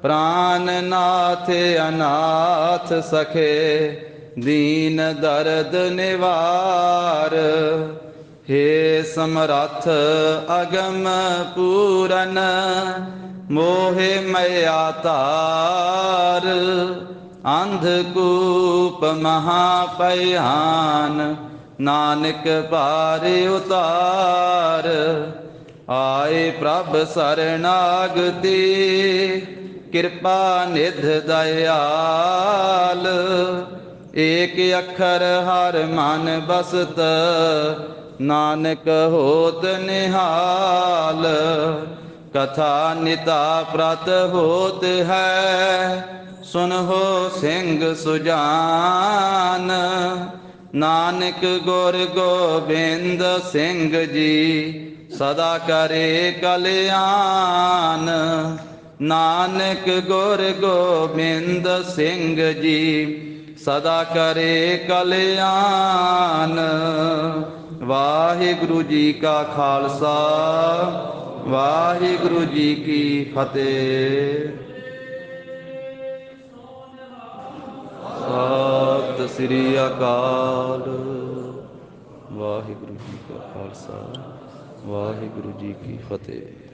ਪ੍ਰਾਨ ਨਾਥ ਅਨਾਥ ਸਖੇ ਦੀਨ ਦਰਦ ਨਿਵਾਰ। ਹੇ ਸਮਰੱਥ ਅਗਮ ਪੂਰਨ ਮੋਹਿ ਮਇਆ ਧਾਰ। ਅੰਧ ਕੂਪ ਮਹਾ ਭਿਆਨ ਨਾਨਕ ਪਾਰ ਉਤਾਰ। ਆਏ ਪ੍ਰਭ ਸਰਨਾਗਤੀ ਕਿਰਪਾ ਨਿਧ ਦਇਆਲ। ਏਕ ਅੱਖਰ ਹਰ ਮਨ ਬਸਤ ਨਾਨਕ ਹੋਤ ਨਿਹਾਲ। ਕਥਾ ਨਿਤਾ ਪ੍ਰਤ ਹੋਤ ਹੈ ਸੁਨਹੁ ਸਿੰਘ ਸੁਜਾਨ। ਨਾਨਕ ਗੁਰ ਗੋਬਿੰਦ ਸਿੰਘ ਜੀ ਸਦਾ ਕਰੇ ਕਲਿਆਣ। ਨਾਨਕ ਗੁਰ ਗੋਬਿੰਦ ਸਿੰਘ ਜੀ ਸਦਾ ਕਰੇ ਕਲਿਆਣ। ਵਾਹਿਗੁਰੂ ਜੀ ਕਾ ਖਾਲਸਾ ਵਾਹਿਗੁਰੂ ਜੀ ਕੀ ਫਤਿਹ। ਸਤਿ ਸ੍ਰੀ ਅਕਾਲ। ਵਾਹਿਗੁਰੂ ਜੀ ਕਾ ਖਾਲਸਾ, ਵਾਹਿਗੁਰੂ ਜੀ ਕੀ ਫਤਿਹ।